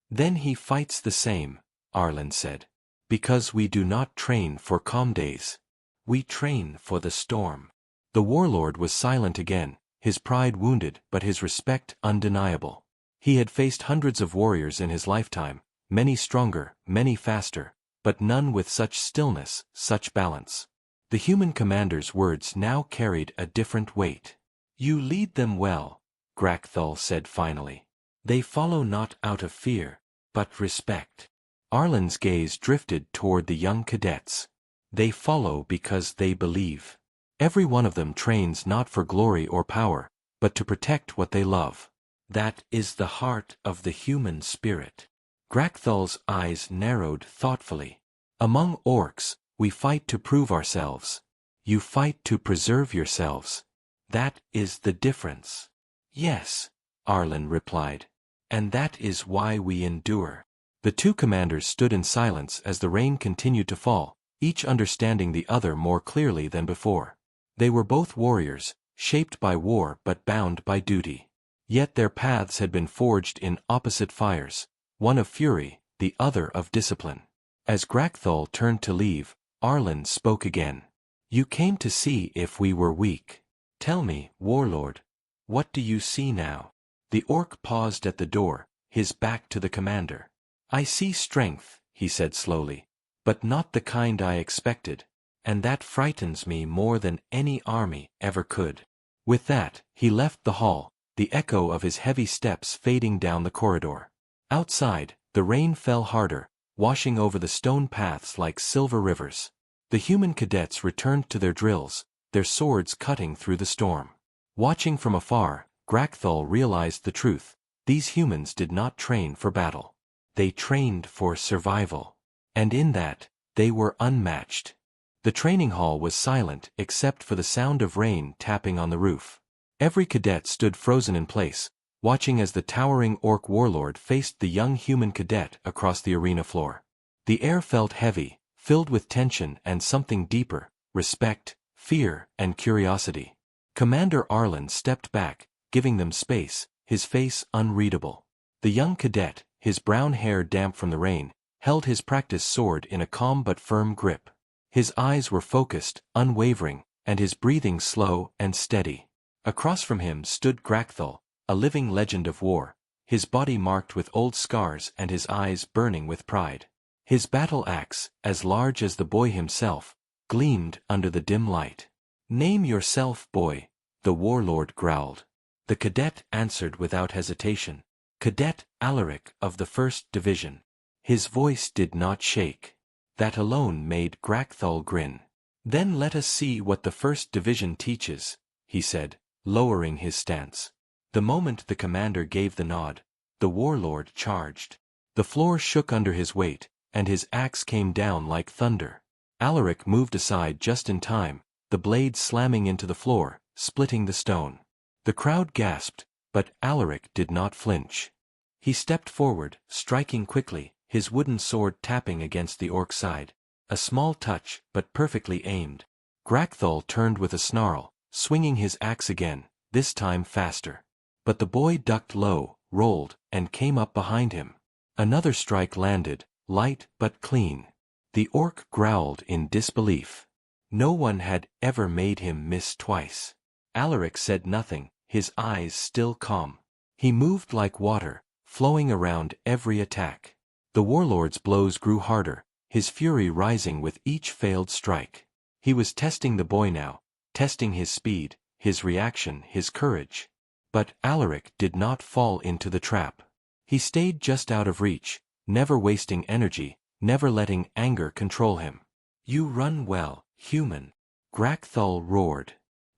"Then he fights the same," Arlen said. "Because we do not train for calm days. We train for the storm." The warlord was silent again, his pride wounded but his respect undeniable. He had faced hundreds of warriors in his lifetime, many stronger, many faster, but none with such stillness, such balance. The human commander's words now carried a different weight. "You lead them well," Grakthal said finally. "They follow not out of fear, but respect." Arlen's gaze drifted toward the young cadets. "They follow because they believe. Every one of them trains not for glory or power, but to protect what they love. That is the heart of the human spirit." Grakthal's eyes narrowed thoughtfully. "Among orcs, we fight to prove ourselves. You fight to preserve yourselves. That is the difference." "Yes," Arlen replied. "And that is why we endure." The two commanders stood in silence as the rain continued to fall, each understanding the other more clearly than before. They were both warriors, shaped by war but bound by duty. Yet their paths had been forged in opposite fires, one of fury, the other of discipline. As Grakthal turned to leave, Arlen spoke again. "You came to see if we were weak. Tell me, Warlord, what do you see now?" The orc paused at the door, his back to the commander. "I see strength," he said slowly, "but not the kind I expected, and that frightens me more than any army ever could." With that, he left the hall, the echo of his heavy steps fading down the corridor. Outside, the rain fell harder, washing over the stone paths like silver rivers. The human cadets returned to their drills, their swords cutting through the storm. Watching from afar, Grakthal realized the truth. These humans did not train for battle. They trained for survival. And in that, they were unmatched. The training hall was silent except for the sound of rain tapping on the roof. Every cadet stood frozen in place, watching as the towering orc warlord faced the young human cadet across the arena floor. The air felt heavy, filled with tension and something deeper, respect, fear, and curiosity. Commander Arlen stepped back, giving them space, his face unreadable. The young cadet, his brown hair damp from the rain, held his practiced sword in a calm but firm grip. His eyes were focused, unwavering, and his breathing slow and steady. Across from him stood Grakthal, a living legend of war, his body marked with old scars and his eyes burning with pride. His battle axe, as large as the boy himself, gleamed under the dim light. "Name yourself, boy," the warlord growled. The cadet answered without hesitation. "Cadet Alaric of the 1st Division." His voice did not shake. That alone made Grakthal grin. "Then let us see what the 1st Division teaches," he said, lowering his stance. The moment the commander gave the nod, the warlord charged. The floor shook under his weight, and his axe came down like thunder. Alaric moved aside just in time, the blade slamming into the floor, splitting the stone. The crowd gasped, but Alaric did not flinch. He stepped forward, striking quickly, his wooden sword tapping against the orc's side. A small touch, but perfectly aimed. Grakthol turned with a snarl, swinging his axe again, this time faster. But the boy ducked low, rolled, and came up behind him. Another strike landed, light but clean. The orc growled in disbelief. No one had ever made him miss twice. Alaric said nothing, his eyes still calm. He moved like water, flowing around every attack. The warlord's blows grew harder, his fury rising with each failed strike. He was testing the boy now, testing his speed, his reaction, his courage. But Alaric did not fall into the trap. He stayed just out of reach, never wasting energy, never letting anger control him. "You run well, human," Grakthol roared.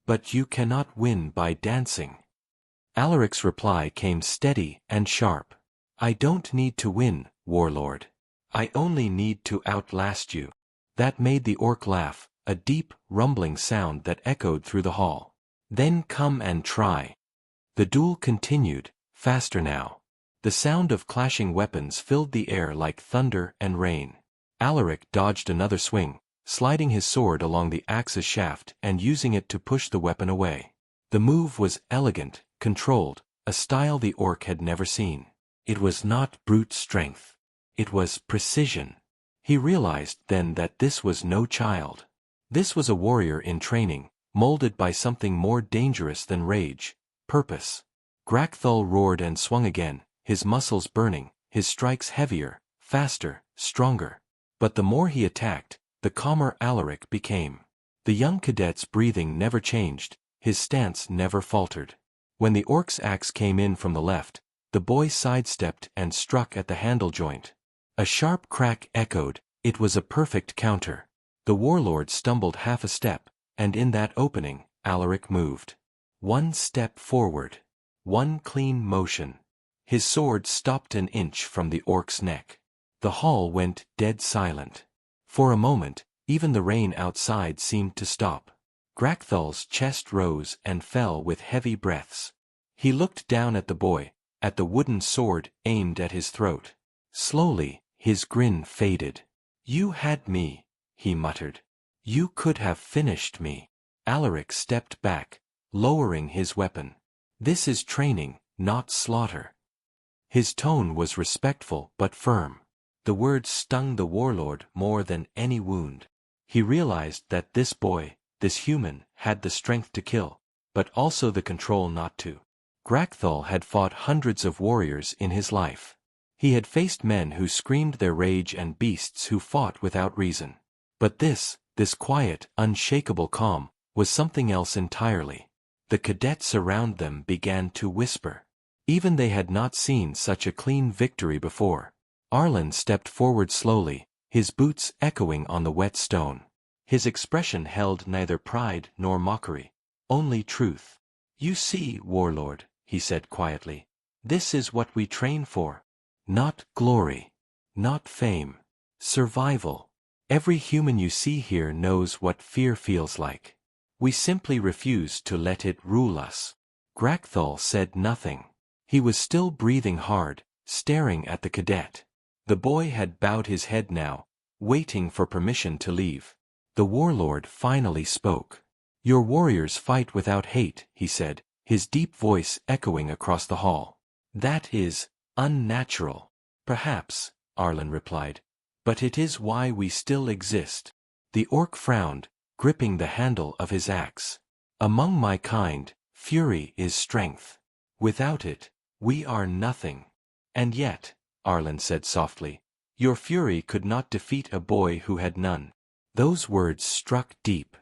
"But you cannot win by dancing." Alaric's reply came steady and sharp. "I don't need to win, Warlord. I only need to outlast you." That made the orc laugh, a deep, rumbling sound that echoed through the hall. "Then come and try." The duel continued, faster now. The sound of clashing weapons filled the air like thunder and rain. Alaric dodged another swing, sliding his sword along the axe's shaft and using it to push the weapon away. The move was elegant, controlled, a style the orc had never seen. It was not brute strength. It was precision. He realized then that this was no child. This was a warrior in training, molded by something more dangerous than rage, purpose. Grakthol roared and swung again, his muscles burning, his strikes heavier, faster, stronger. But the more he attacked, the calmer Alaric became. The young cadet's breathing never changed, his stance never faltered. When the orc's axe came in from the left, the boy sidestepped and struck at the handle joint. A sharp crack echoed, it was a perfect counter. The warlord stumbled half a step, and in that opening, Alaric moved. One step forward. One clean motion. His sword stopped an inch from the orc's neck. The hall went dead silent. For a moment, even the rain outside seemed to stop. Grakthol's chest rose and fell with heavy breaths. He looked down at the boy, at the wooden sword aimed at his throat. Slowly, his grin faded. "You had me," he muttered. "You could have finished me." Alaric stepped back, lowering his weapon. "This is training, not slaughter." His tone was respectful but firm. The words stung the warlord more than any wound. He realized that this boy, this human, had the strength to kill, but also the control not to. Grakthol had fought hundreds of warriors in his life. He had faced men who screamed their rage and beasts who fought without reason. But this quiet, unshakable calm, was something else entirely. The cadets around them began to whisper. Even they had not seen such a clean victory before. Arlen stepped forward slowly, his boots echoing on the wet stone. His expression held neither pride nor mockery, only truth. "You see, Warlord," he said quietly, "this is what we train for. Not glory. Not fame. Survival. Every human you see here knows what fear feels like. We simply refuse to let it rule us." Grakthol said nothing. He was still breathing hard, staring at the cadet. The boy had bowed his head now, waiting for permission to leave. The warlord finally spoke. "Your warriors fight without hate," he said, his deep voice echoing across the hall. "That is unnatural." "Perhaps," Arlen replied, "but it is why we still exist." The orc frowned, gripping the handle of his axe. "Among my kind, fury is strength. Without it, we are nothing." "And yet," Arlen said softly, "your fury could not defeat a boy who had none." Those words struck deep.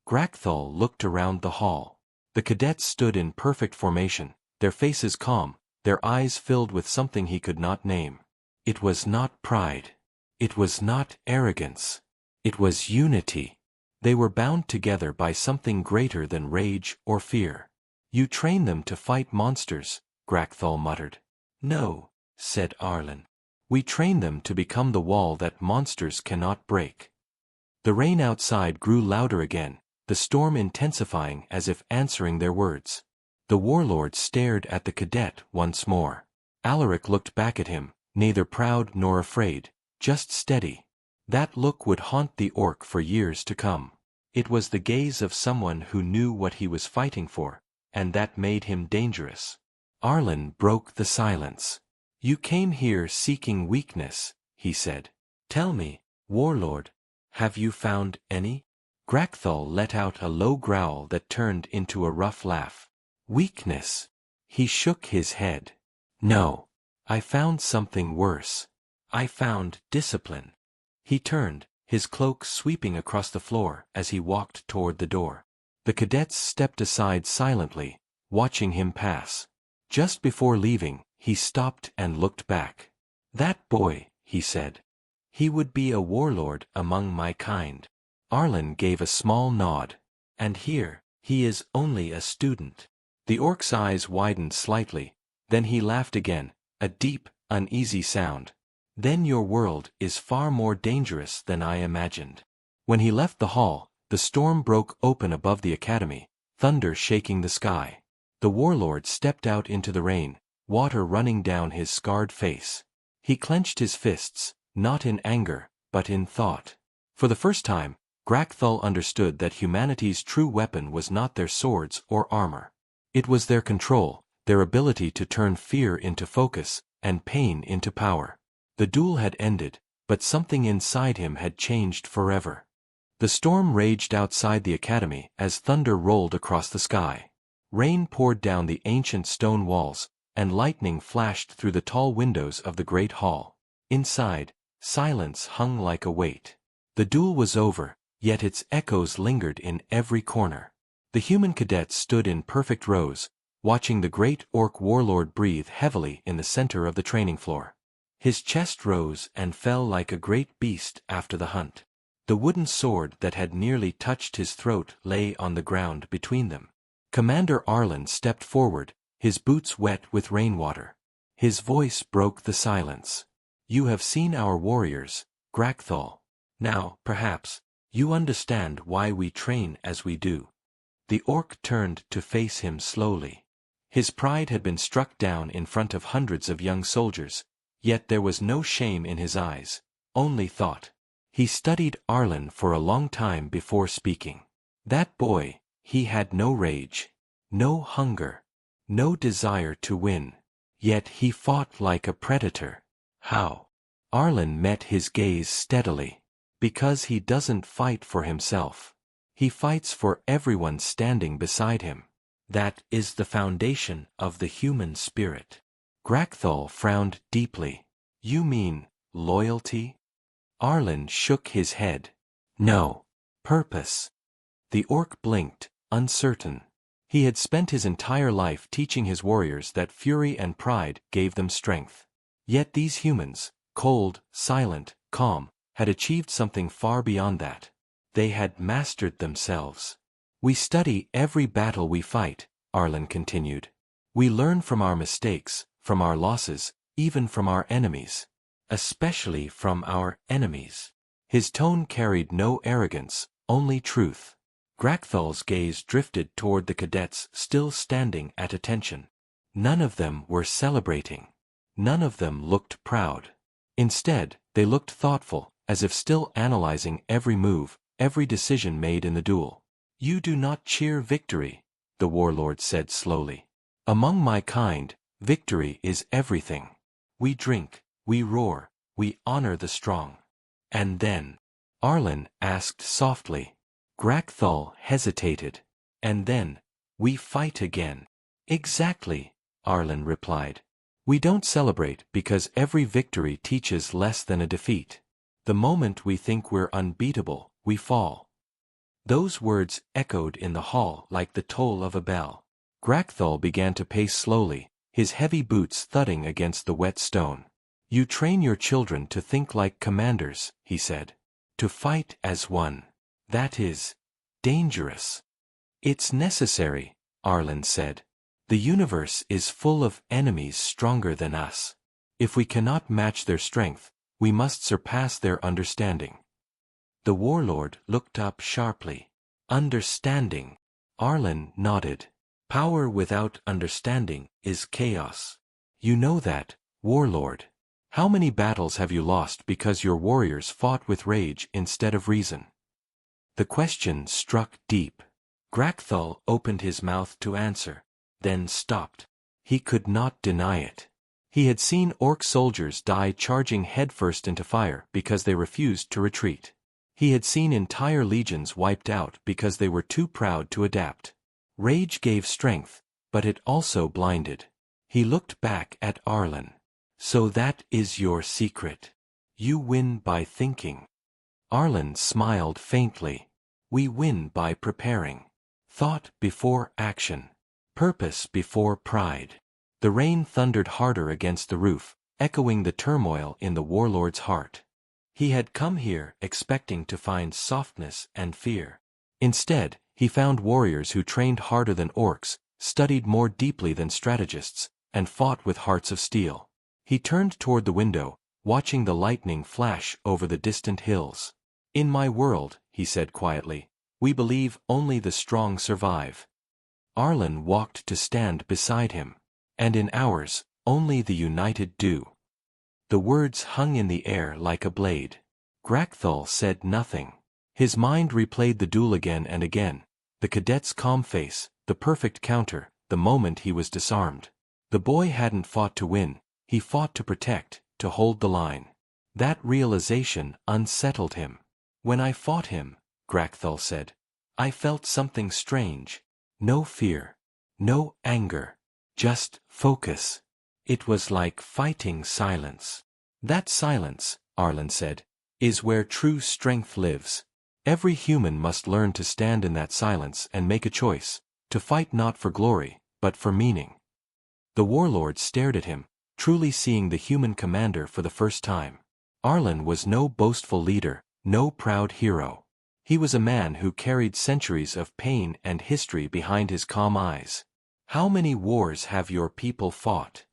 Grakthol looked around the hall. The cadets stood in perfect formation, their faces calm, their eyes filled with something he could not name. It was not pride. It was not arrogance. It was unity. They were bound together by something greater than rage or fear. "You train them to fight monsters," Grakthol muttered. "No," said Arlen. "We train them to become the wall that monsters cannot break." The rain outside grew louder again, the storm intensifying as if answering their words. The warlord stared at the cadet once more. Alaric looked back at him, neither proud nor afraid, just steady. That look would haunt the orc for years to come. It was the gaze of someone who knew what he was fighting for, and that made him dangerous. Arlen broke the silence. "You came here seeking weakness," he said. "Tell me, Warlord, have you found any?" Grakthal let out a low growl that turned into a rough laugh. "Weakness?" He shook his head. "No. I found something worse. I found discipline." He turned, his cloak sweeping across the floor as he walked toward the door. The cadets stepped aside silently, watching him pass. Just before leaving, he stopped and looked back. "That boy," he said. "He would be a warlord among my kind." Arlen gave a small nod. "And here, he is only a student." The orc's eyes widened slightly, then he laughed again, a deep, uneasy sound. "Then your world is far more dangerous than I imagined." When he left the hall, the storm broke open above the academy, thunder shaking the sky. The warlord stepped out into the rain, water running down his scarred face. He clenched his fists, not in anger, but in thought. For the first time, Grakthal understood that humanity's true weapon was not their swords or armor. It was their control, their ability to turn fear into focus, and pain into power. The duel had ended, but something inside him had changed forever. The storm raged outside the academy as thunder rolled across the sky. Rain poured down the ancient stone walls, and lightning flashed through the tall windows of the great hall. Inside, silence hung like a weight. The duel was over, yet its echoes lingered in every corner. The human cadets stood in perfect rows, watching the great orc warlord breathe heavily in the center of the training floor. His chest rose and fell like a great beast after the hunt. The wooden sword that had nearly touched his throat lay on the ground between them. Commander Arlen stepped forward, his boots wet with rainwater. His voice broke the silence. "You have seen our warriors, Grakthal. Now, perhaps, you understand why we train as we do." The orc turned to face him slowly. His pride had been struck down in front of hundreds of young soldiers, yet there was no shame in his eyes, only thought. He studied Arlen for a long time before speaking. That boy, he had no rage, no hunger, no desire to win. Yet he fought like a predator. How? Arlen met his gaze steadily. Because he doesn't fight for himself. He fights for everyone standing beside him. That is the foundation of the human spirit. Grakthal frowned deeply. "You mean loyalty?" Arlen shook his head. "No. Purpose." The orc blinked, uncertain. He had spent his entire life teaching his warriors that fury and pride gave them strength. Yet these humans, cold, silent, calm, had achieved something far beyond that. They had mastered themselves. "We study every battle we fight," Arlen continued. "We learn from our mistakes, from our losses, even from our enemies. Especially from our enemies." His tone carried no arrogance, only truth. Grakthal's gaze drifted toward the cadets still standing at attention. None of them were celebrating. None of them looked proud. Instead, they looked thoughtful, as if still analyzing every move, every decision made in the duel. "You do not cheer victory," the warlord said slowly. "Among my kind, victory is everything. We drink, we roar, we honor the strong." "And then?" Arlen asked softly. Grakthal hesitated. "And then, we fight again." "Exactly," Arlen replied. "We don't celebrate because every victory teaches less than a defeat. The moment we think we're unbeatable, we fall." Those words echoed in the hall like the toll of a bell. Grakthal began to pace slowly, his heavy boots thudding against the wet stone. "You train your children to think like commanders," he said. "To fight as one. That is dangerous." "It's necessary," Arlen said. "The universe is full of enemies stronger than us. If we cannot match their strength, we must surpass their understanding." The warlord looked up sharply. "Understanding?" Arlen nodded. "Power without understanding is chaos. You know that, Warlord. How many battles have you lost because your warriors fought with rage instead of reason? The question struck deep. Grakthal opened his mouth to answer, then stopped. He could not deny it. He had seen orc soldiers die charging headfirst into fire because they refused to retreat. He had seen entire legions wiped out because they were too proud to adapt. Rage gave strength, but it also blinded. He looked back at Arlen. So that is your secret. You win by thinking. Arlen smiled faintly. We win by preparing. Thought before action. Purpose before pride. The rain thundered harder against the roof, echoing the turmoil in the warlord's heart. He had come here expecting to find softness and fear. Instead, he found warriors who trained harder than orcs, studied more deeply than strategists, and fought with hearts of steel. He turned toward the window, watching the lightning flash over the distant hills. In my world, he said quietly, we believe only the strong survive. Arlen walked to stand beside him. And in ours, only the united do. The words hung in the air like a blade. Grakthal said nothing. His mind replayed the duel again and again, the cadet's calm face, the perfect counter, the moment he was disarmed. The boy hadn't fought to win, he fought to protect, to hold the line. That realization unsettled him. When I fought him, Grakthal said, I felt something strange. No fear. No anger. Just focus. It was like fighting silence. That silence, Arlen said, is where true strength lives. Every human must learn to stand in that silence and make a choice, to fight not for glory, but for meaning. The warlord stared at him, truly seeing the human commander for the first time. Arlen was no boastful leader, no proud hero. He was a man who carried centuries of pain and history behind his calm eyes. How many wars have your people fought?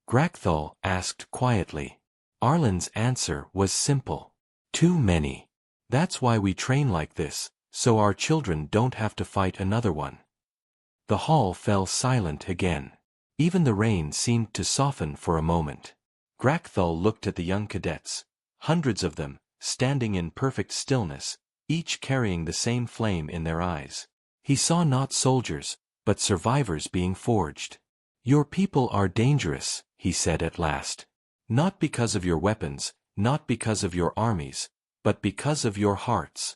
Grakthal asked quietly. Arlen's answer was simple. Too many. That's why we train like this, so our children don't have to fight another one. The hall fell silent again. Even the rain seemed to soften for a moment. Grakthal looked at the young cadets, hundreds of them, standing in perfect stillness, each carrying the same flame in their eyes. He saw not soldiers, but survivors being forged. Your people are dangerous, he said at last. Not because of your weapons, not because of your armies, but because of your hearts.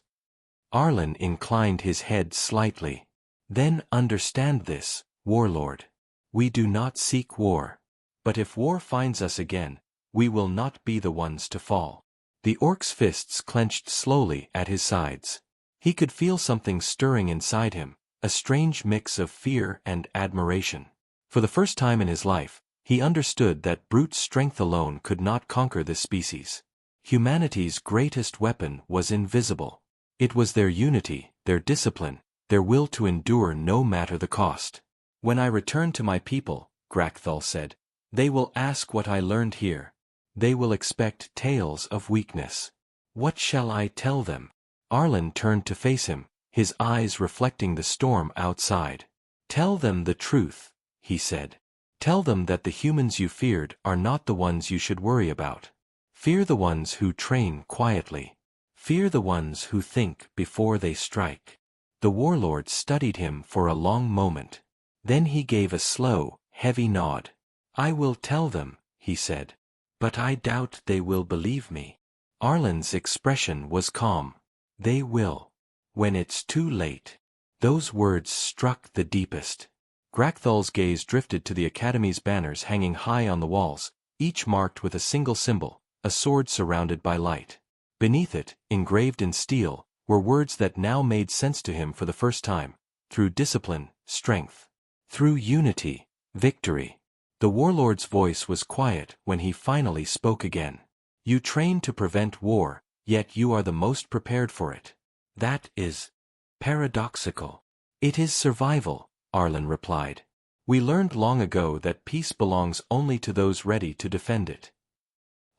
Arlen inclined his head slightly. Then understand this, Warlord. We do not seek war. But if war finds us again, we will not be the ones to fall. The orc's fists clenched slowly at his sides. He could feel something stirring inside him, a strange mix of fear and admiration. For the first time in his life, he understood that brute strength alone could not conquer this species. Humanity's greatest weapon was invisible. It was their unity, their discipline, their will to endure no matter the cost. When I return to my people, Grakthal said, they will ask what I learned here. They will expect tales of weakness. What shall I tell them? Arlen turned to face him, his eyes reflecting the storm outside. Tell them the truth, he said. Tell them that the humans you feared are not the ones you should worry about. Fear the ones who train quietly. Fear the ones who think before they strike. The warlord studied him for a long moment. Then he gave a slow, heavy nod. I will tell them, he said. But I doubt they will believe me. Arlen's expression was calm. They will. When it's too late. Those words struck the deepest. Grakthal's gaze drifted to the Academy's banners hanging high on the walls, each marked with a single symbol, a sword surrounded by light. Beneath it, engraved in steel, were words that now made sense to him for the first time. Through discipline, strength. Through unity, victory. The warlord's voice was quiet when he finally spoke again. You train to prevent war, yet you are the most prepared for it. That is paradoxical. It is survival, Arlen replied. We learned long ago that peace belongs only to those ready to defend it.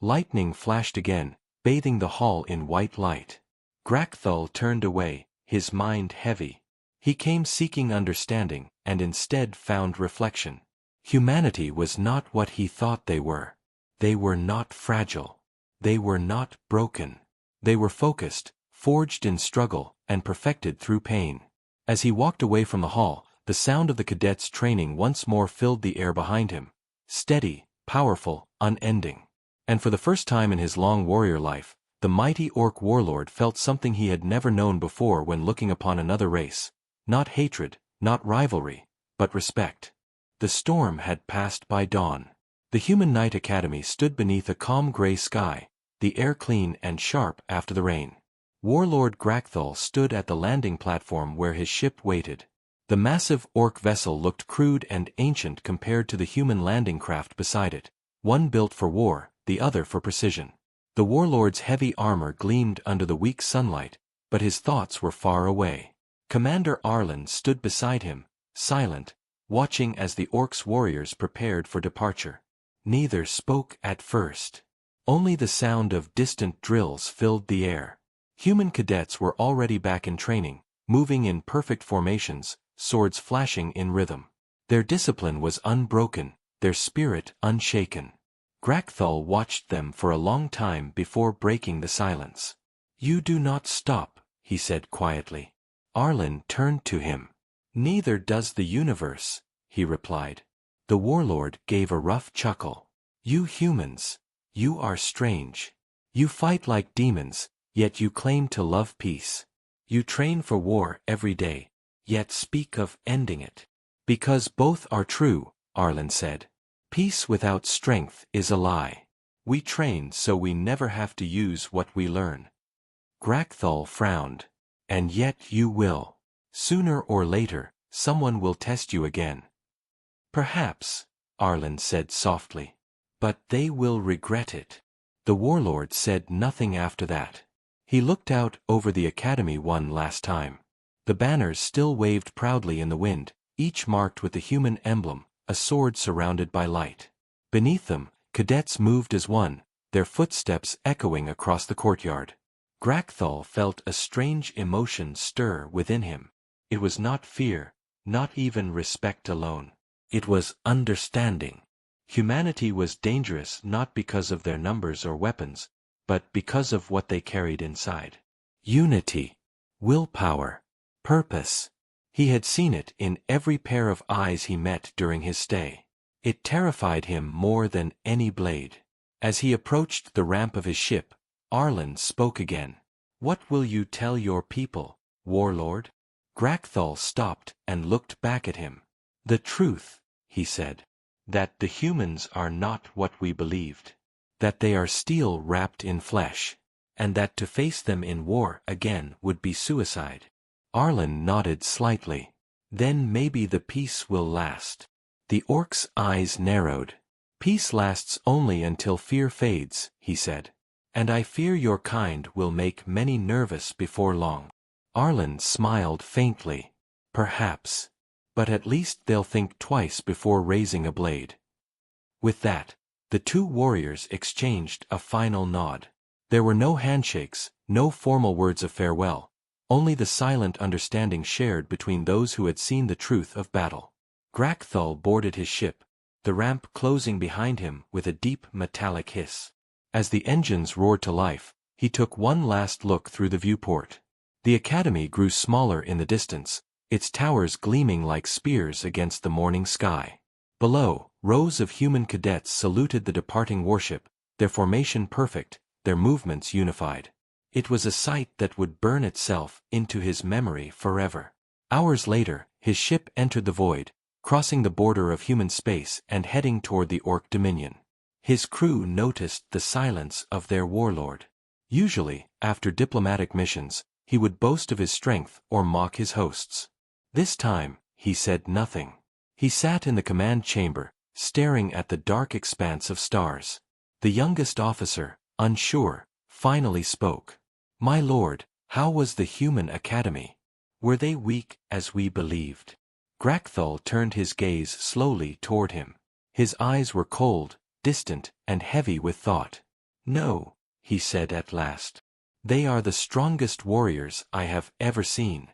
Lightning flashed again, bathing the hall in white light. Grakthal turned away, his mind heavy. He came seeking understanding, and instead found reflection. Humanity was not what he thought they were. They were not fragile. They were not broken. They were focused, forged in struggle, and perfected through pain. As he walked away from the hall, the sound of the cadets' training once more filled the air behind him. Steady, powerful, unending. And for the first time in his long warrior life, the mighty orc warlord felt something he had never known before when looking upon another race. Not hatred, not rivalry, but respect. The storm had passed by dawn. The Human Knight Academy stood beneath a calm gray sky, the air clean and sharp after the rain. Warlord Grakthal stood at the landing platform where his ship waited. The massive orc vessel looked crude and ancient compared to the human landing craft beside it, one built for war, the other for precision. The warlord's heavy armor gleamed under the weak sunlight, but his thoughts were far away. Commander Arlen stood beside him, silent, watching as the orcs' warriors prepared for departure. Neither spoke at first. Only the sound of distant drills filled the air. Human cadets were already back in training, moving in perfect formations, swords flashing in rhythm. Their discipline was unbroken, their spirit unshaken. Grakthal watched them for a long time before breaking the silence. "You do not stop," he said quietly. Arlen turned to him. "Neither does the universe," he replied. The warlord gave a rough chuckle. "You humans, you are strange. You fight like demons, yet you claim to love peace. You train for war every day, yet speak of ending it." "Because both are true," Arlen said. "Peace without strength is a lie. We train so we never have to use what we learn." Grakthal frowned. "And yet you will. Sooner or later, someone will test you again." "Perhaps," Arlen said softly. "But they will regret it." The warlord said nothing after that. He looked out over the academy one last time. The banners still waved proudly in the wind, each marked with the human emblem, a sword surrounded by light. Beneath them, cadets moved as one, their footsteps echoing across the courtyard. Grakthal felt a strange emotion stir within him. It was not fear, not even respect alone. It was understanding. Humanity was dangerous not because of their numbers or weapons, but because of what they carried inside. Unity, willpower, purpose. He had seen it in every pair of eyes he met during his stay. It terrified him more than any blade. As he approached the ramp of his ship, Arlen spoke again. "What will you tell your people, warlord?" Grakthal stopped and looked back at him. "The truth," he said. "That the humans are not what we believed. That they are steel wrapped in flesh. And that to face them in war again would be suicide." Arlen nodded slightly. "Then maybe the peace will last." The orc's eyes narrowed. "Peace lasts only until fear fades," he said. "And I fear your kind will make many nervous before long." Arlen smiled faintly. "Perhaps. But at least they'll think twice before raising a blade." With that, the two warriors exchanged a final nod. There were no handshakes, no formal words of farewell, only the silent understanding shared between those who had seen the truth of battle. Grakthal boarded his ship, the ramp closing behind him with a deep metallic hiss. As the engines roared to life, he took one last look through the viewport. The academy grew smaller in the distance, its towers gleaming like spears against the morning sky. Below, rows of human cadets saluted the departing warship, their formation perfect, their movements unified. It was a sight that would burn itself into his memory forever. Hours later, his ship entered the void, crossing the border of human space and heading toward the Orc Dominion. His crew noticed the silence of their warlord. Usually, after diplomatic missions, he would boast of his strength or mock his hosts. This time, he said nothing. He sat in the command chamber, staring at the dark expanse of stars. The youngest officer, unsure, finally spoke. "My lord, how was the human academy? Were they weak as we believed?" Grakthal turned his gaze slowly toward him. His eyes were cold, distant, and heavy with thought. "No," he said at last. "They are the strongest warriors I have ever seen."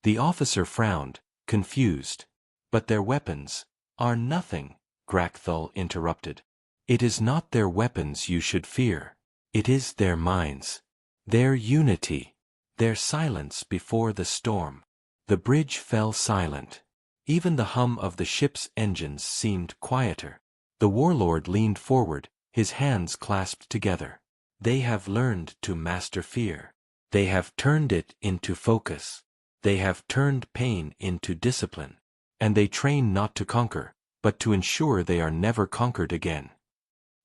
The officer frowned, confused. "But their weapons, Are nothing, Grakthul interrupted. It is not their weapons you should fear. It is their minds. Their unity. Their silence before the storm. The bridge fell silent. Even the hum of the ship's engines seemed quieter. The warlord leaned forward, his hands clasped together. They have learned to master fear. They have turned it into focus. They have turned pain into discipline. And they train not to conquer, but to ensure they are never conquered again.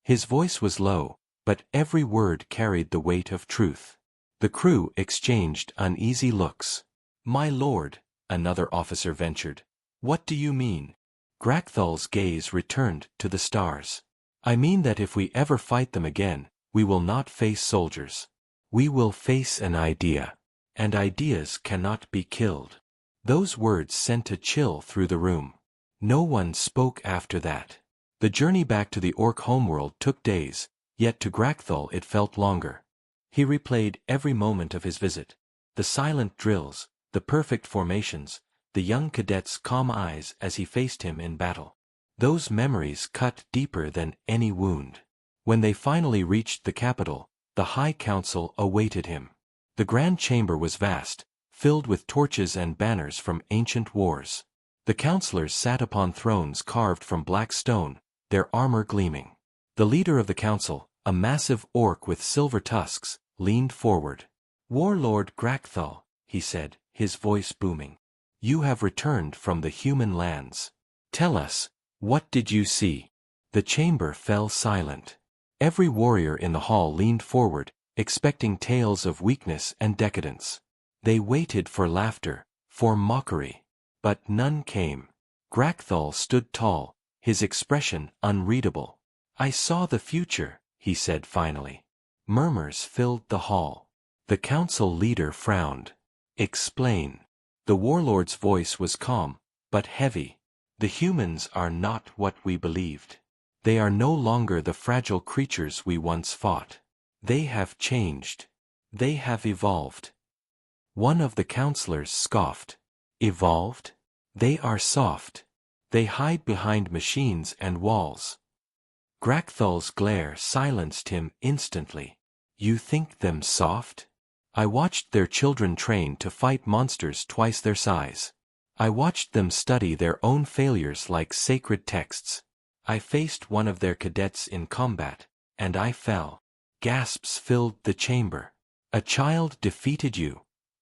His voice was low, but every word carried the weight of truth. The crew exchanged uneasy looks. My lord, another officer ventured. What do you mean? Grakthul's gaze returned to the stars. I mean that if we ever fight them again, we will not face soldiers. We will face an idea. And ideas cannot be killed. Those words sent a chill through the room. No one spoke after that. The journey back to the Orc homeworld took days, yet to Grakthul it felt longer. He replayed every moment of his visit. The silent drills, the perfect formations, the young cadet's calm eyes as he faced him in battle. Those memories cut deeper than any wound. When they finally reached the capital, the High Council awaited him. The Grand Chamber was vast, filled with torches and banners from ancient wars. The councillors sat upon thrones carved from black stone, their armor gleaming. The leader of the council, a massive orc with silver tusks, leaned forward. Warlord Grakthul, he said, his voice booming. You have returned from the human lands. Tell us, what did you see? The chamber fell silent. Every warrior in the hall leaned forward, expecting tales of weakness and decadence. They waited for laughter, for mockery. But none came. Grakthul stood tall, his expression unreadable. I saw the future, he said finally. Murmurs filled the hall. The council leader frowned. Explain. The warlord's voice was calm, but heavy. The humans are not what we believed. They are no longer the fragile creatures we once fought. They have changed. They have evolved. One of the counselors scoffed. Evolved? They are soft. They hide behind machines and walls. Grakthul's glare silenced him instantly. You think them soft? I watched their children train to fight monsters twice their size. I watched them study their own failures like sacred texts. I faced one of their cadets in combat, and I fell. Gasps filled the chamber. A child defeated you,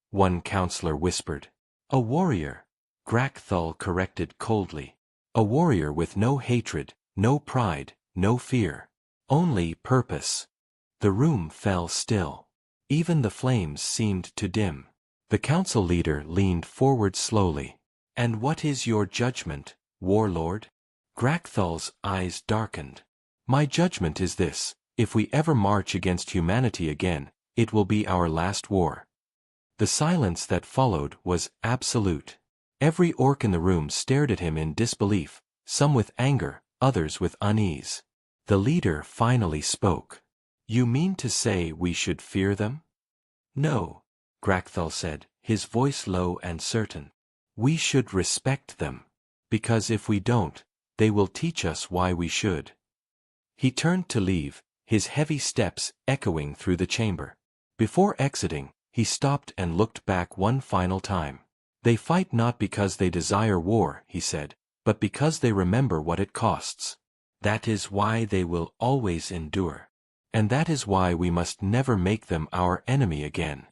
one counselor whispered. A warrior, Grakthul corrected coldly. A warrior with no hatred, no pride, no fear. Only purpose. The room fell still. Even the flames seemed to dim. The council leader leaned forward slowly. And what is your judgment, warlord? Grakthul's eyes darkened. My judgment is this: if we ever march against humanity again, it will be our last war. The silence that followed was absolute. Every orc in the room stared at him in disbelief, some with anger, others with unease. The leader finally spoke. You mean to say we should fear them? No, Grakthul said, his voice low and certain. We should respect them. Because if we don't, they will teach us why we should. He turned to leave, his heavy steps echoing through the chamber. Before exiting, he stopped and looked back one final time. They fight not because they desire war, he said, but because they remember what it costs. That is why they will always endure. And that is why we must never make them our enemy again.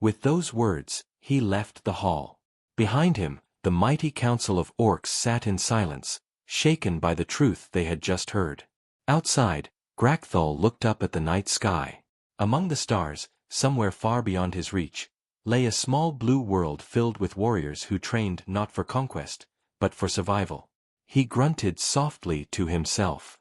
With those words, he left the hall. Behind him, the mighty council of orcs sat in silence, shaken by the truth they had just heard. Outside, Grakthul looked up at the night sky. Among the stars, somewhere far beyond his reach, lay a small blue world filled with warriors who trained not for conquest, but for survival. He grunted softly to himself.